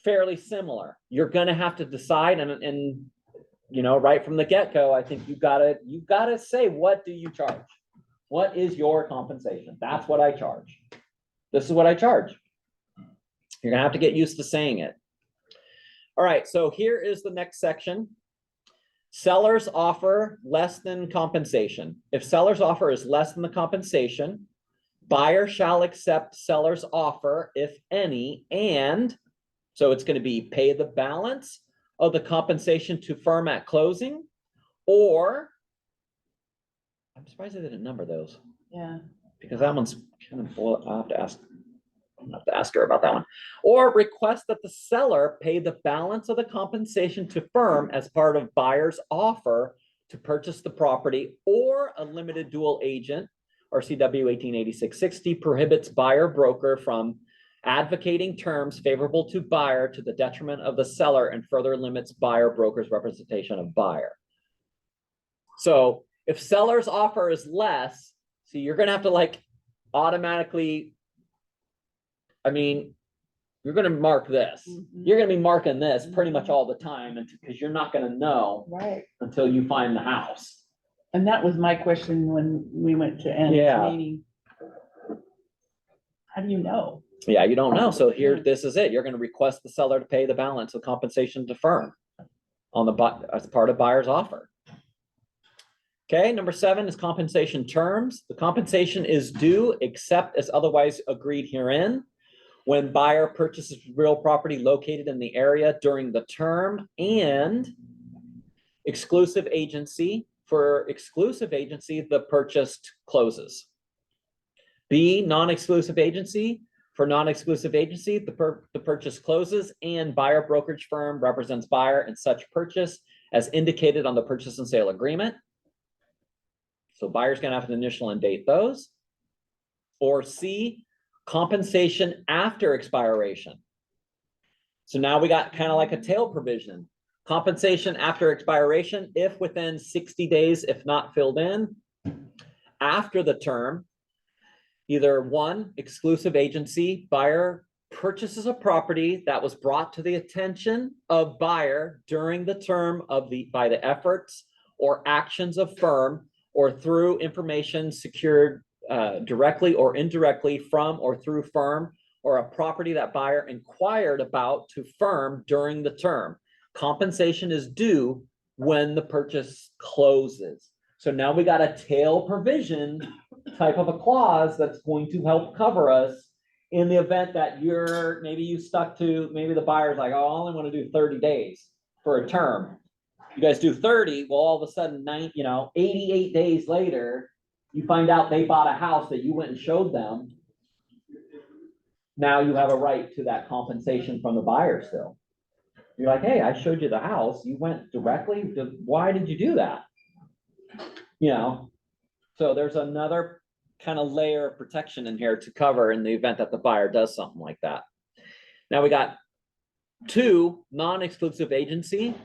fairly similar. You're going to have to decide, and you know, right from the get-go, I think you've got to say, what do you charge? What is your compensation? That's what I charge. This is what I charge. You're going to have to get used to saying it. All right, so here is the next section. Seller's offer less than compensation. If seller's offer is less than the compensation, buyer shall accept seller's offer, if any, and so it's going to be pay the balance of the compensation to firm at closing, or I'm surprised they didn't number those. Yeah. Because that one's kind of, well, I'll have to ask her about that one. Or request that the seller pay the balance of the compensation to firm as part of buyer's offer to purchase the property, or a limited dual agent, or CW 188660 prohibits buyer broker from advocating terms favorable to buyer to the detriment of the seller and further limits buyer broker's representation of buyer. So if seller's offer is less, see, you're going to have to like automatically, I mean, you're going to mark this. You're going to be marking this pretty much all the time, because you're not going to know Right. until you find the house. And that was my question when we went to Anna's meeting. How do you know? Yeah, you don't know. So here, this is it. You're going to request the seller to pay the balance of compensation to firm as part of buyer's offer. Okay, number 7 is compensation terms. The compensation is due except as otherwise agreed herein when buyer purchases real property located in the area during the term, and exclusive agency. For exclusive agency, the purchase closes. B, non-exclusive agency. For non-exclusive agency, the purchase closes and buyer brokerage firm represents buyer in such purchase as indicated on the purchase and sale agreement. So buyer's going to have to initial and date those. Or C, compensation after expiration. So now we got kind of like a tail provision. Compensation after expiration, if within 60 days, if not filled in, after the term, either 1, exclusive agency, buyer purchases a property that was brought to the attention of buyer during the term of by the efforts or actions of firm, or through information secured directly or indirectly from or through firm, or a property that buyer inquired about to firm during the term. Compensation is due when the purchase closes. So now we got a tail provision type of a clause that's going to help cover us in the event that maybe the buyer's like, oh, I only want to do 30 days for a term. You guys do 30, well, all of a sudden, 88 days later, you find out they bought a house that you went and showed them. Now you have a right to that compensation from the buyer still. You're like, hey, I showed you the house, you went directly, why did you do that? You know, so there's another kind of layer of protection in here to cover in the event that the buyer does something like that. Now we got 2, non-exclusive agency.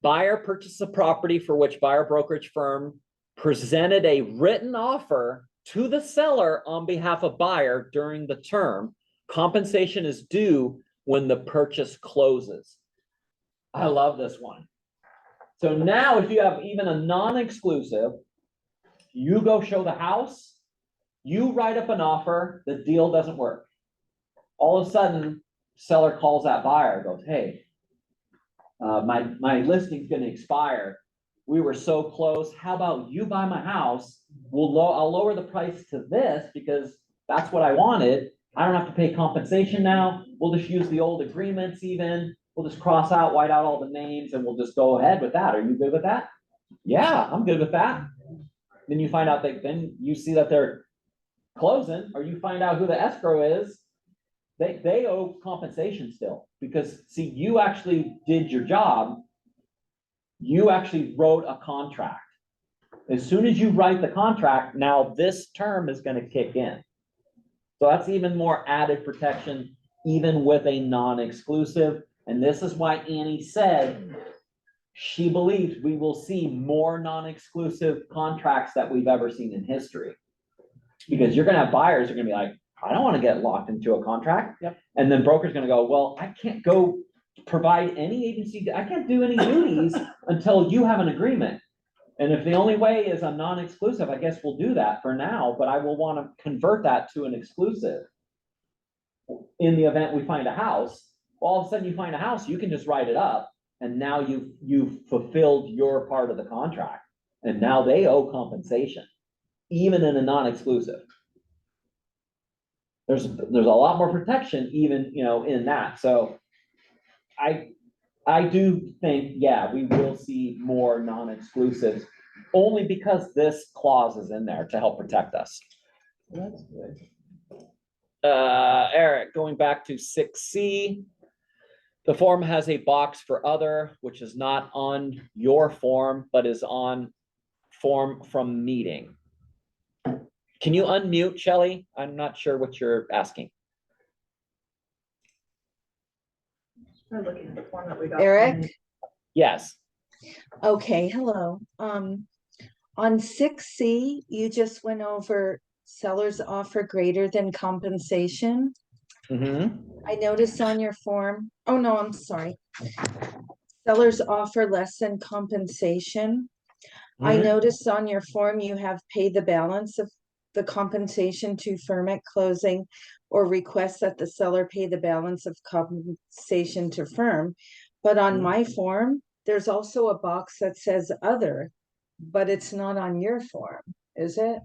Buyer purchased a property for which buyer brokerage firm presented a written offer to the seller on behalf of buyer during the term. Compensation is due when the purchase closes. I love this one. So now if you have even a non-exclusive, you go show the house, you write up an offer, the deal doesn't work. All of a sudden, seller calls that buyer, goes, hey, my listing's gonna expire. We were so close. How about you buy my house? I'll lower the price to this because that's what I wanted. I don't have to pay compensation now. We'll just use the old agreements even. We'll just cross out, white out all the names, and we'll just go ahead with that. Are you good with that? Yeah, I'm good with that. Then you find out then you see that they're closing, or you find out who the escrow is. They owe compensation still, because see, you actually did your job. You actually wrote a contract. As soon as you write the contract, now this term is gonna kick in. So that's even more added protection, even with a non-exclusive. And this is why Annie said she believes we will see more non-exclusive contracts that we've ever seen in history. Because you're gonna have buyers who are gonna be like, I don't wanna get locked into a contract. Yep. And then broker's gonna go, well, I can't go provide any agency, I can't do any duties until you have an agreement. And if the only way is a non-exclusive, I guess we'll do that for now, but I will wanna convert that to an exclusive. In the event we find a house, all of a sudden you find a house, you can just write it up, and now you've fulfilled your part of the contract. And now they owe compensation, even in a non-exclusive. There's a lot more protection even, in that, so I do think, yeah, we will see more non-exclusives, only because this clause is in there to help protect us. That's good. Eric, going back to 6C, the form has a box for other, which is not on your form, but is on form from meeting. Can you unmute, Shelley? I'm not sure what you're asking. I'm looking at the form that we got. Eric? Yes. Okay, hello. On 6C, you just went over seller's offer greater than compensation. I noticed on your form, oh no, I'm sorry. Seller's offer less than compensation. I noticed on your form you have pay the balance of the compensation to firm at closing, or request that the seller pay the balance of compensation to firm. But on my form, there's also a box that says other, but it's not on your form, is it?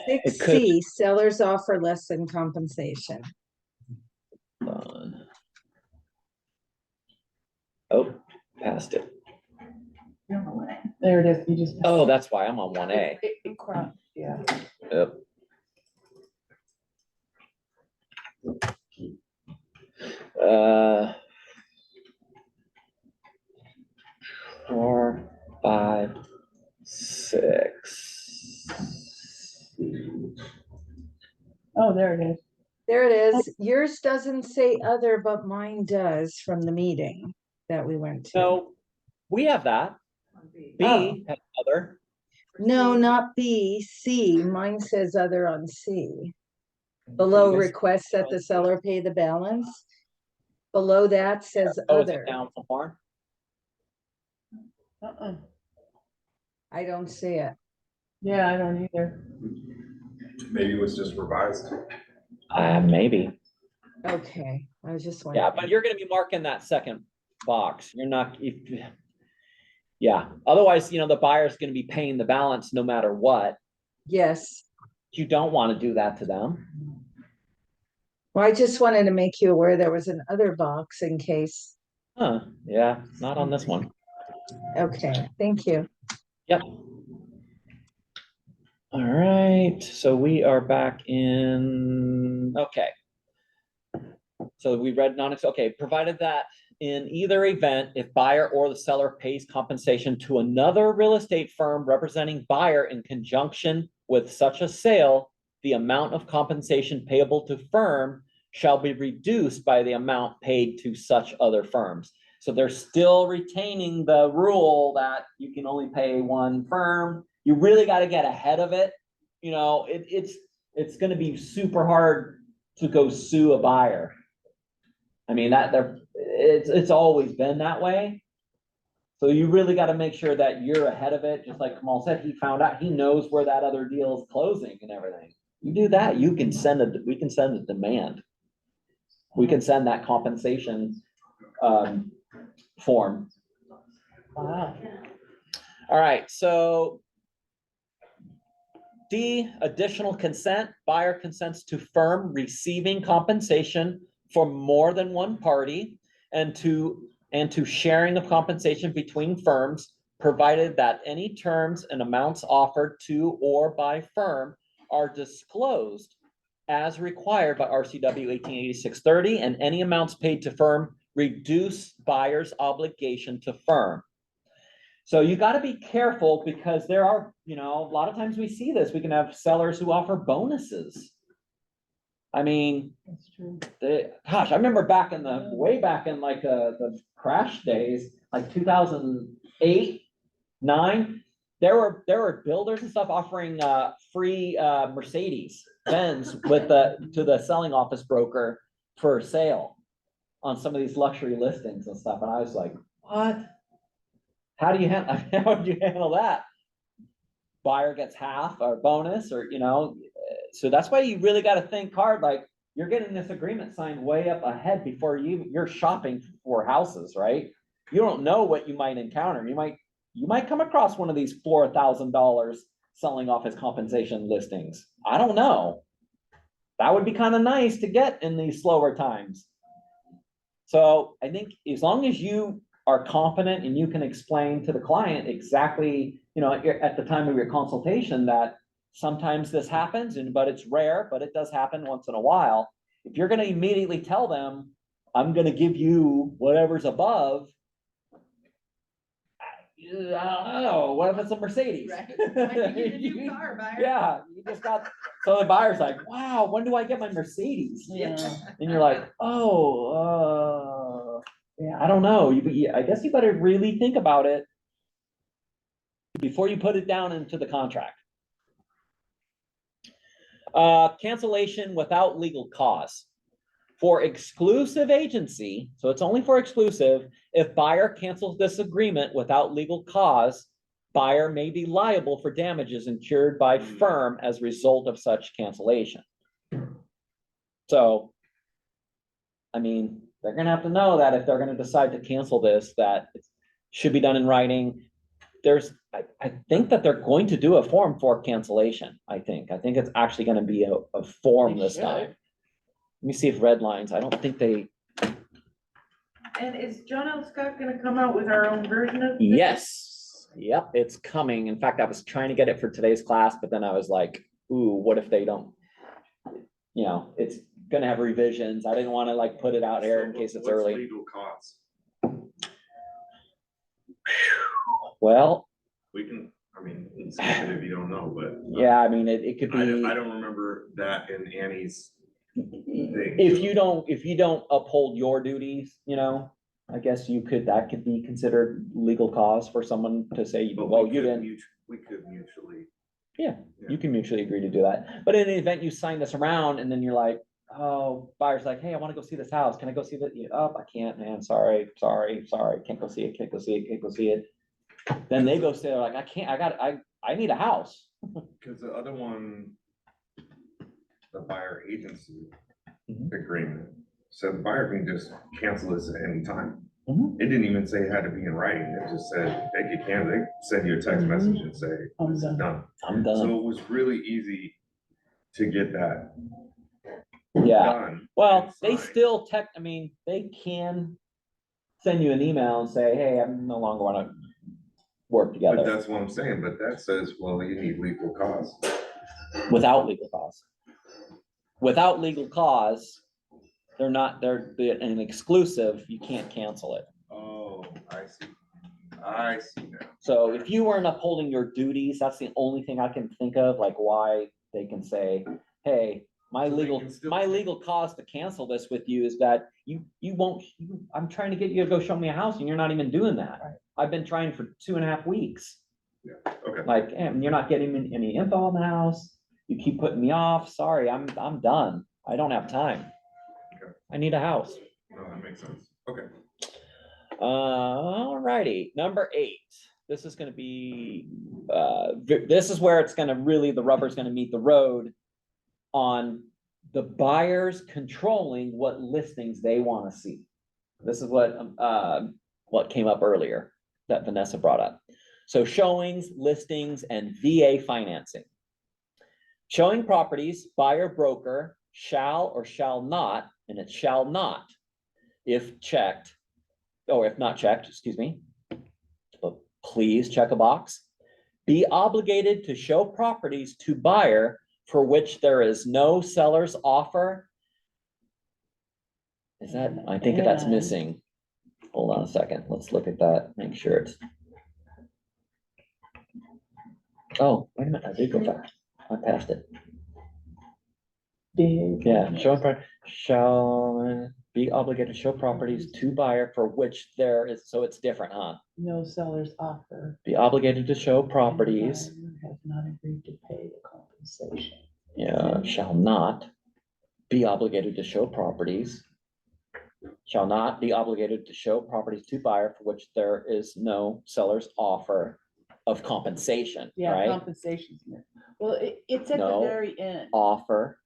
It could. 6C, seller's offer less than compensation. Oh, passed it. There it is, you just. Oh, that's why I'm on 1A. It cropped, yeah. Yep. Uh, 4, 5, 6. Oh, there it is. There it is. Yours doesn't say other, but mine does from the meeting that we went to. No, we have that. B has other. No, not B, C. Mine says other on C. Below request that the seller pay the balance. Below that says Oh, is it other. down some more? I don't see it. Yeah, I don't either. Maybe it was just revised. Maybe. Okay, I was just wondering. Yeah, but you're gonna be marking that second box. You're not, yeah, otherwise, the buyer's gonna be paying the balance no matter what. Yes. You don't wanna do that to them. Well, I just wanted to make you aware there was an other box in case. Yeah, not on this one. Okay, thank you. Yep. All right, so we are back in, okay. So we read okay, provided that in either event, if buyer or the seller pays compensation to another real estate firm representing buyer in conjunction with such a sale, the amount of compensation payable to firm shall be reduced by the amount paid to such other firms. So they're still retaining the rule that you can only pay one firm. You really got to get ahead of it. You know, it's going to be super hard to go sue a buyer. I mean, it's always been that way. So you really got to make sure that you're ahead of it. Just like Kamal said, he found out, he knows where that other deal is closing and everything. You do that, we can send a demand. We can send that compensation form. Wow. All right, so D, additional consent. Buyer consents to firm receiving compensation for more than one party and to sharing of compensation between firms, provided that any terms and amounts offered to or by firm are disclosed as required by RCW 1886-30, and any amounts paid to firm reduce buyer's obligation to firm. So you got to be careful because there are, a lot of times we see this. We can have sellers who offer bonuses. I mean, That's true. gosh, I remember way back in like the crash days, like 2008, 9, there were builders and stuff offering free Mercedes Benz to the selling office broker for sale on some of these luxury listings and stuff. And I was like, what? How do you handle that? Buyer gets half or bonus, or so that's why you really got to think hard. Like, you're getting this agreement signed way up ahead before you're shopping for houses, right? You don't know what you might encounter. You might come across one of these $4,000 selling off as compensation listings. I don't know. That would be kind of nice to get in these slower times. So I think as long as you are confident and you can explain to the client exactly, at the time of your consultation, that sometimes this happens, but it's rare, but it does happen once in a while. If you're going to immediately tell them, I'm going to give you whatever's above, I don't know, what if it's a Mercedes? Right. Might be getting a new car, buyer. Yeah, so the buyer's like, wow, when do I get my Mercedes? Yeah. And you're like, yeah, I don't know. I guess you better really think about it before you put it down into the contract. Cancellation without legal cause. For exclusive agency, so it's only for exclusive, if buyer cancels this agreement without legal cause, buyer may be liable for damages incurred by firm as a result of such cancellation. So, I mean, they're gonna have to know that if they're gonna decide to cancel this, that it should be done in writing. I think that they're going to do a form for cancellation. I think it's actually gonna be a form this time. Let me see if red lines, I don't think they. And is John L. Scott gonna come out with our own version of this? Yes, yep, it's coming. In fact, I was trying to get it for today's class, but then I was like, ooh, what if they don't? It's gonna have revisions. I didn't want to like put it out there in case it's early. Legal costs. Well, We can, it's stupid if you don't know, but. yeah, I mean, it could I be, don't remember that in Annie's thing. if you don't uphold your duties, I guess that could be considered legal cause for someone to say, But well, we you could didn't. We could mutually. Yeah, you can mutually agree to do that. But in the event you sign this around and then you're like, oh, buyer's like, hey, I want to go see this house. Can I go see that? Oh, I can't, man. Sorry. Can't go see it. Then they go say, like, I need a house. Because the other one, the buyer agency Mhm. agreement, so the buyer can just cancel this at any time. Mhm. It didn't even say it had to be in writing. It just said they could cancel. They send you a text message and say, I'm this is done. done. I'm done. So it was really easy to get that Yeah. done. Well, and they signed. still they can send you an email and say, hey, I'm no longer want to, work But together that's what I'm saying, but that says, well, you need legal cause. without legal cause. Without legal cause, they're an exclusive, you can't cancel it. Oh, I see. I see now. So if you weren't upholding your duties, that's the only thing I can think of, like why they can say, hey, my So they legal, can still- my legal cause to cancel this with you is that you won't, I'm trying to get you to go show me a house and you're not even doing that. I've been trying for 2.5 weeks. Yeah, okay. Like, you're not getting me any info on the house. You keep putting me off. Sorry, I'm done. I don't have time. Okay. I need a house. No, that makes sense. Okay. Alrighty, number 8. This is gonna be, this is where it's gonna really, the rubber's gonna meet the road on the buyers controlling what listings they wanna see. This is what came up earlier that Vanessa brought up. So showings, listings, and VA financing. Showing properties, buyer broker shall or shall not, and it shall not, if checked, or if not checked, excuse me, but please check a box, be obligated to show properties to buyer for which there is no seller's offer. Is that, I think that's And- missing. Hold on a second, let's look at that, make sure it's. Oh, wait a minute, I did go back, I passed it. Big. Yeah, shall be obligated to show properties to buyer for which there is, so it's different, huh? No seller's offer. Be obligated to show properties, And the buyer has not agreed to pay the compensation. yeah, shall not be obligated to show properties. Shall not be obligated to show properties to buyer for which there is no seller's offer of compensation, Yeah, right? compensation's in it. Well, it's at the No. very end. Offer.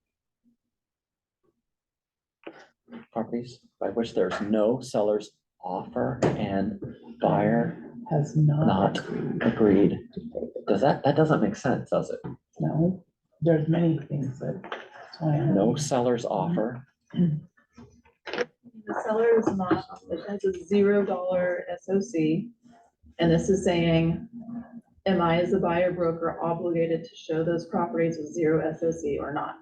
Properties by which there's no seller's offer and buyer Has not. not agreed. Does that doesn't make sense, does it? No, there's many things that. that's why I- No seller's offer. The seller is not, it has a $0 SOC. And this is saying, am I as a buyer broker obligated to show those properties with 0 SOC or not?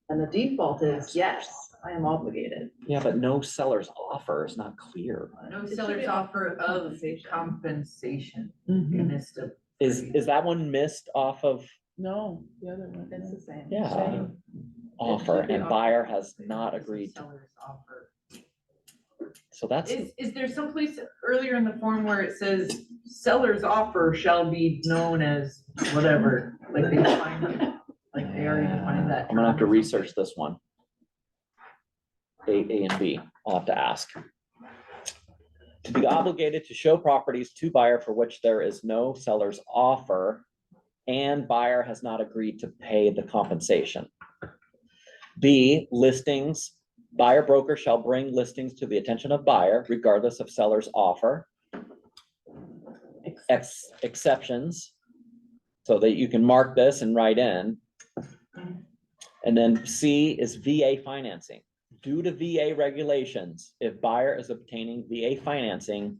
And the default is yes, I am obligated. Yeah, but no seller's offer is not clear. No It should seller's be offer of compensation. compensation. Mhm. You missed it. Is that one missed off of No, the other one. It's the same. Yeah. Same. offer should be and offer. buyer has not agreed to, Seller's offer. so that's, Is there someplace earlier in the form where it says seller's offer shall be known as whatever, like they define it, like they already defined that. I'm gonna have to term or research this one. A and B, I'll have to ask. To be obligated to show properties to buyer for which there is no seller's offer and buyer has not agreed to pay the compensation. B, listings, buyer broker shall bring listings to the attention of buyer regardless of seller's offer. Exceptions, so that you can mark this and write in. And then C is VA financing. Due to VA regulations, if buyer is obtaining VA financing,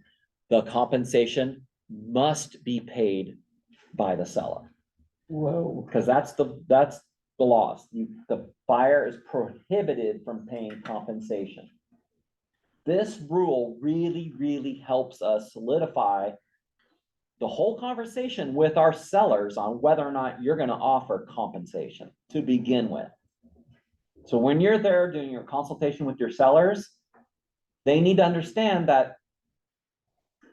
the compensation must be paid by the seller. Whoa. Because that's the laws. The buyer is prohibited from paying compensation. This rule really, really helps us solidify the whole conversation with our sellers on whether or not you're gonna offer compensation to begin with. So when you're there doing your consultation with your sellers, they need to understand that,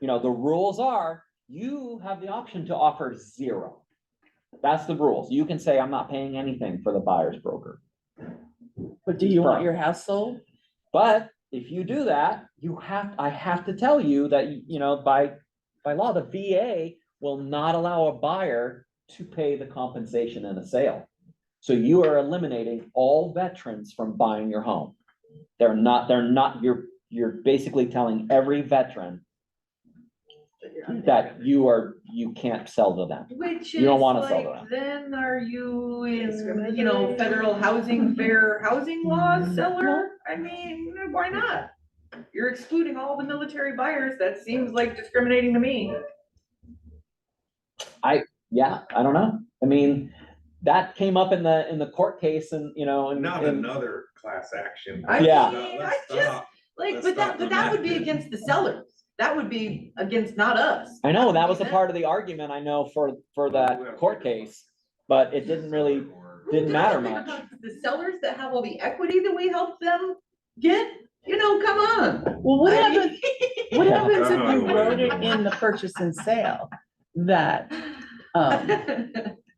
you know, the rules are, you have the option to offer 0. That's the rules. You can say, I'm not paying anything for the buyer's broker. But do you want Firm. your house sold? But if you do that, I have to tell you that, you know, by law, the VA will not allow a buyer to pay the compensation in a sale. So you are eliminating all veterans from buying your home. They're not, you're basically telling every veteran that you can't sell to them. Which You is don't wanna sell like, to them. then are you in, you know, federal housing fair housing laws seller? I mean, why not? You're excluding all the military buyers. That seems like discriminating to me. Yeah, I don't know. I mean, that came up in the court case and, you know, and. Not and- another class action. I Yeah. mean, Let's I just, stop. like, Let's but that, stop but the that would be method. against the sellers. That would be against, not us. I know, would that be was a them. part of the argument, I know, for We that have court to- case, but it didn't really, Who didn't matter doesn't much. have The sellers that have all the equity that we help them get, you know, come on. Well, what I happens, mean- what happens That's if not you the way wrote to it do it. in the purchase and sale that,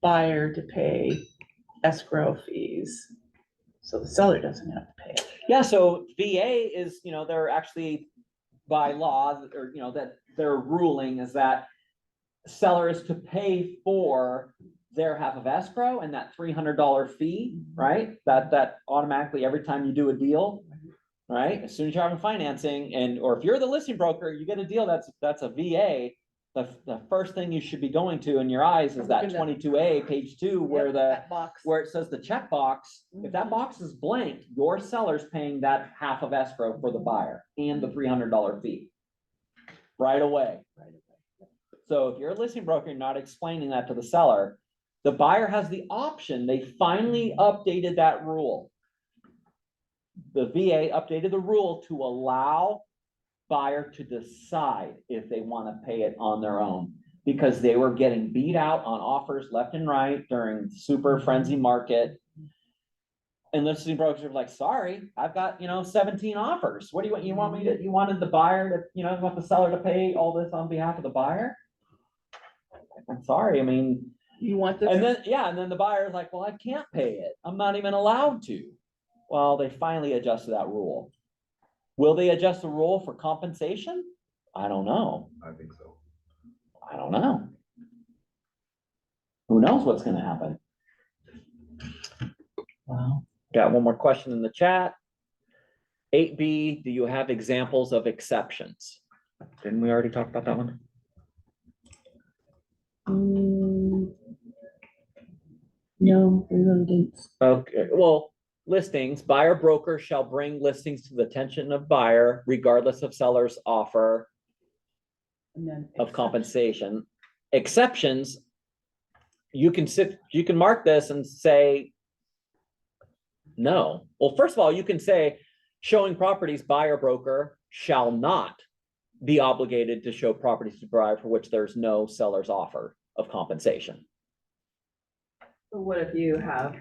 buyer to pay escrow fees? So the seller doesn't have to pay it. Yeah, so VA is, you know, they're actually by law, or, you know, that their ruling is that seller is to pay for their half of escrow and that $300 fee, right? That automatically, every time you do a deal, right? As soon as you're having financing and, or if you're the listing broker, you get a deal that's a VA, the first thing you should be going to in your eyes is that 22A, page 2, where Yep, the, that box. where it says the checkbox. If that box is blank, your seller's paying that half of escrow for the buyer and the $300 fee right away. So if you're a listing broker, you're not explaining that to the seller, the buyer has the option. They finally updated that rule. The VA updated the rule to allow buyer to decide if they want to pay it on their own, because they were getting beat out on offers left and right during super frenzy market. And listing brokers are like, sorry, I've got, 17 offers. What do you want? You wanted the buyer to, you want the seller to pay all this on behalf of the buyer? I'm sorry. I mean, You want this? and then the buyer's like, well, I can't pay it. I'm not even allowed to. Well, they finally adjusted that rule. Will they adjust the rule for compensation? I don't know. I think so. I don't know. Who knows what's gonna happen? Well, got one more question in the chat. 8B, do you have examples of exceptions? Didn't we already talk about that one? No, we really didn't. Okay, well, listings, buyer broker shall bring listings to the attention of buyer regardless of seller's offer And then of exception. compensation. Exceptions, you can mark this and say no. Well, first of all, you can say showing properties buyer broker shall not be obligated to show properties to buyer for which there's no seller's offer of compensation. But what if you have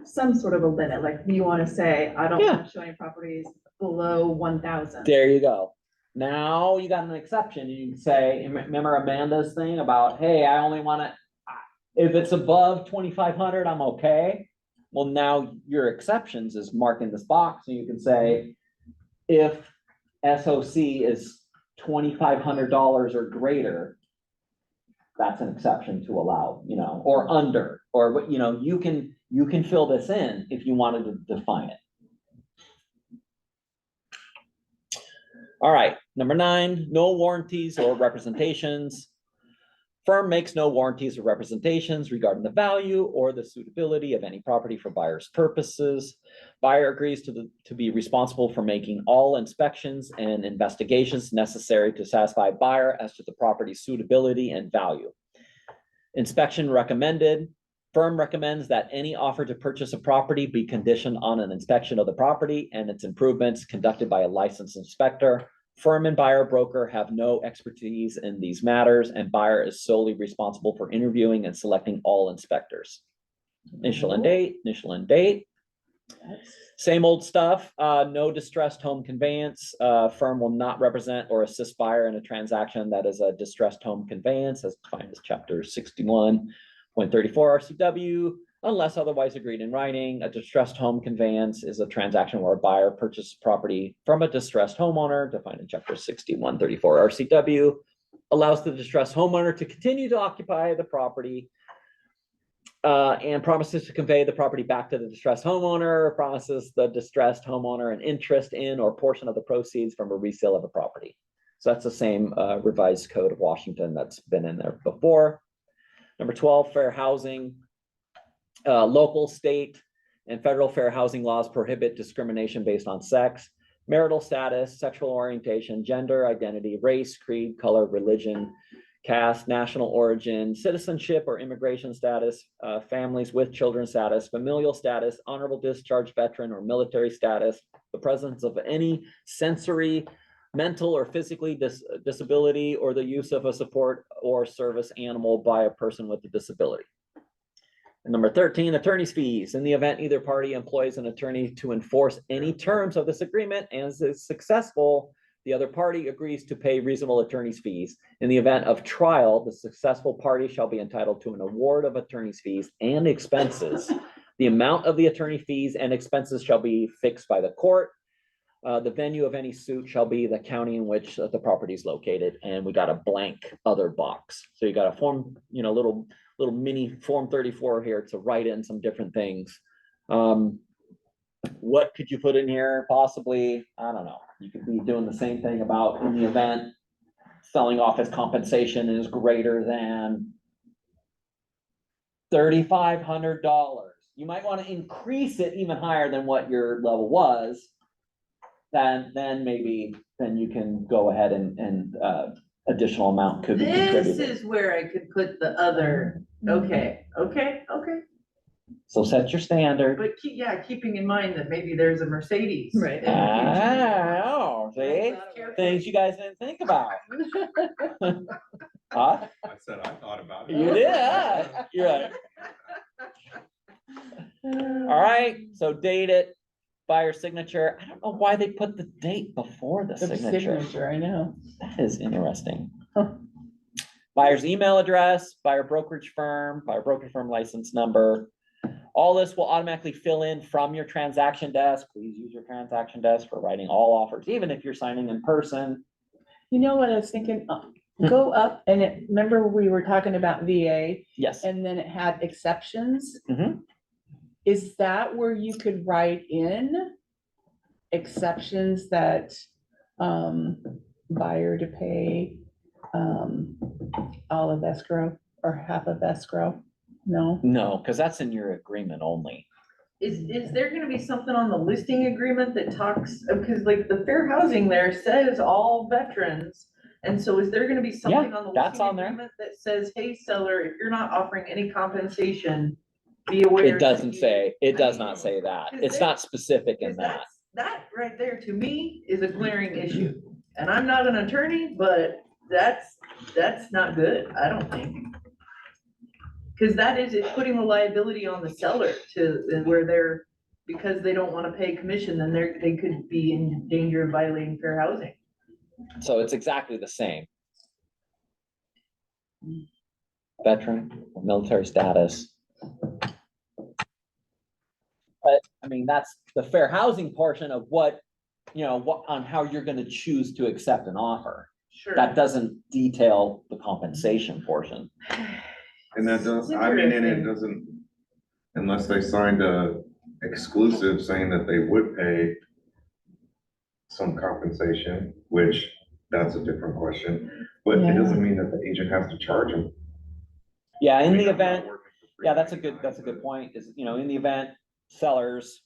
some sort of a limit, like you wanna say, I don't Yeah. want to show any properties below 1,000. There you go. Now you got an exception. You can say, remember Amanda's thing about, hey, I only want to, if it's above 2,500, I'm okay. Well, now your exceptions is marking this box, and you can say, if SOC is $2,500 or greater, that's an exception to allow, or under, or what, you can fill this in if you wanted to define it. All right, number 9, no warranties or representations. Firm makes no warranties or representations regarding the value or the suitability of any property for buyer's purposes. Buyer agrees to be responsible for making all inspections and investigations necessary to satisfy buyer as to the property's suitability and value. Inspection recommended. Firm recommends that any offer to purchase a property be conditioned on an inspection of the property and its improvements conducted by a licensed inspector. Firm and buyer broker have no expertise in these matters, and buyer is solely responsible for interviewing and selecting all inspectors. Initial and date. Same old stuff. No distressed home conveyance. Firm will not represent or assist buyer in a transaction that is a distressed home conveyance as defined as chapter 61.34 RCW, unless otherwise agreed in writing. A distressed home conveyance is a transaction where a buyer purchases property from a distressed homeowner, defined in chapter 61.34 RCW, allows the distressed homeowner to continue to occupy the property, and promises to convey the property back to the distressed homeowner, promises the distressed homeowner an interest in or portion of the proceeds from a resale of a property. So that's the same revised code of Washington that's been in there before. Number 12, fair housing. Local, state, and federal fair housing laws prohibit discrimination based on sex, marital status, sexual orientation, gender identity, race, creed, color, religion, caste, national origin, citizenship or immigration status, families with children status, familial status, honorable discharge veteran or military status, the presence of any sensory, mental or physically disability, or the use of a support or service animal by a person with a disability. And number 13, attorney's fees. In the event either party employs an attorney to enforce any terms of this agreement and is successful, the other party agrees to pay reasonable attorney's fees. In the event of trial, the successful party shall be entitled to an award of attorney's fees and expenses. The amount of the attorney fees and expenses shall be fixed by the court. The venue of any suit shall be the county in which the property is located, and we got a blank other box. So you got a form, little mini form 34 here to write in some different things. What could you put in here? Possibly, I don't know. You could be doing the same thing about in the event selling off its compensation is greater than $3,500. You might want to increase it even higher than what your level was. Then you can go ahead and additional amount could be This contributed. is where I could put the other, okay. So set your standard. But keeping in mind that maybe there's a Mercedes. Right. Oh, see, things you guys didn't think about. Huh? I said I thought about it. You did, huh? You're right. All right, so date it, buyer signature. I don't know why they put the date before the signature. I know. That is interesting. Buyer's email address, buyer brokerage firm license number. All this will automatically fill in from your transaction desk. Please use your transaction desk for writing all offers, even if you're signing in person. You know what I was thinking? Go up and remember we were talking about VA Yes. and then it had exceptions? Mhm. Is that where you could write in exceptions that, buyer to pay, all of escrow or half of escrow? No? No, because that's in your agreement only. Is there gonna be something on the listing agreement that talks, because like the fair housing there says all veterans. And so is there gonna be something on the that's listing on there. agreement that says, hey, seller, if you're not offering any compensation, be aware. It doesn't that you-" say, it does I not mean, say that. 'cause It's there- not specific in 'Cause that. that right there to me is a glaring issue. And I'm not an attorney, but that's not good, I don't think. Cause it's putting the liability on the seller to where because they don't wanna pay commission, then they could be in danger of violating fair housing. So it's exactly the same. Veteran, military status. But I mean, that's the fair housing portion of what on how you're gonna choose to accept an offer. Sure. That doesn't detail the compensation portion. And that does, I mean, and it doesn't, unless they signed a exclusive saying that they would pay some compensation, which that's a different question, but it doesn't mean that the agent has to charge them. Yeah, in I mean, the I'm not event, working for yeah, that's a $3.99, good point, is, in the event sellers,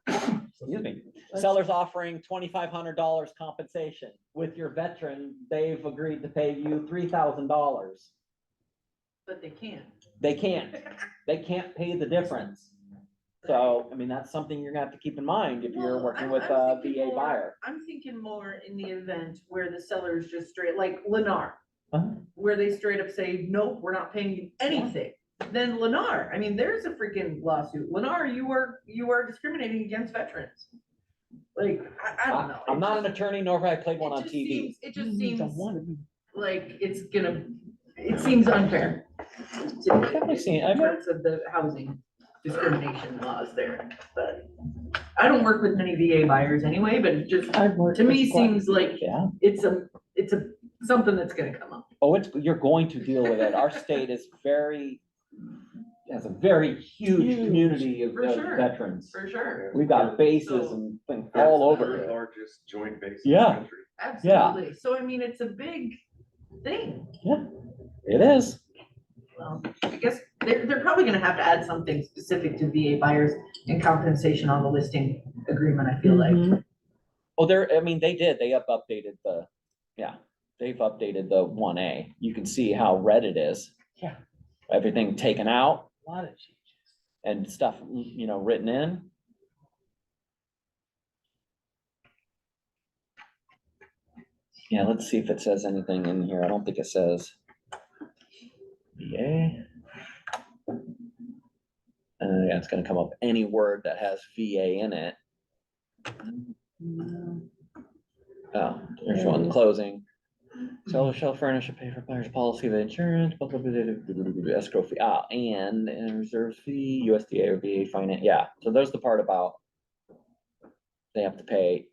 excuse me, sellers offering $2,500 compensation with your veteran, they've agreed to pay you $3,000. But they can't. They can't pay the difference. So, I mean, that's something you're gonna have to keep in mind if you're Well, working I'm- with I'm a thinking VA more- buyer. I'm thinking more in the event where the seller's just straight, like Lennar, Uh-huh. where they straight up say, nope, we're not paying you anything. Then Lennar, I mean, there's a freaking lawsuit. Lennar, you are discriminating against veterans. Like, I don't know. I'm not an attorney, nor have I played one It on just TV. seems- It just seems Don't like it seems unfair. I've definitely seen it. In terms of the housing discrimination laws there, but I don't work with many VA buyers anyway, but it just, to me, seems like Yeah. it's something that's gonna come up. Oh, you're going to deal with it. Our state is has a very huge community of For sure. veterans. For sure. We've got bases and things all over The here. largest joint base in the Yeah. country. Absolutely. So I mean, it's a big thing. It is. Well, I guess they're probably gonna have to add something specific to VA buyers and compensation on the listing agreement, I feel like. Oh, they did. They updated they've updated the 1A. You can see how red it is. Yeah. Everything taken out A lot of changes. and stuff, you know, written in. Yeah, let's see if it says anything in here. I don't think it says. VA. Yeah, it's gonna come up any word that has VA in it. Oh, there's one closing. Seller shall furnish a pay for buyer's policy of insurance, blah, blah, blah, blah, blah, blah, blah, escrow fee, and reserve fee, USDA or VA finance, yeah, so there's the part about they have to pay,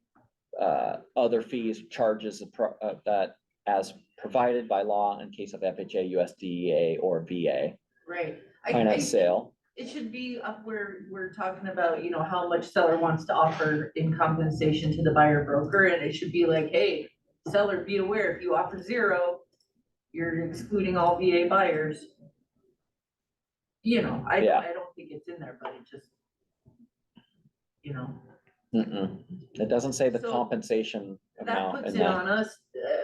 other fees, charges that as provided by law in case of FHA, USDA, or VA, Right. finance sale. It should be up where we're talking about, you know, how much seller wants to offer in compensation to the buyer broker, and it should be like, hey, seller, be aware, if you offer 0, you're excluding all VA buyers. You know, I Yeah. don't think it's in there, but it just, you know, It doesn't say the So, compensation that amount puts in it that. on us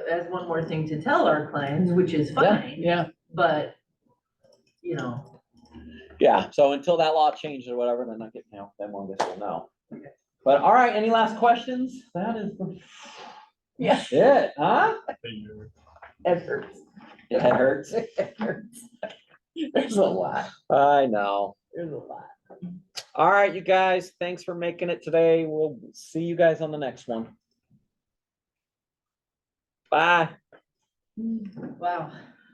as one more thing to tell our clients, which is fine, Yeah, but, you know. Yeah, so until that law changes or whatever, then I get, you know, then we'll know. But all right, any last questions? That is yeah, it, huh? it hurts. It hurts. It hurts. There's a lot, I know. there's a lot. All right, you guys, thanks for making it today. We'll see you guys on the next one. Bye. Wow.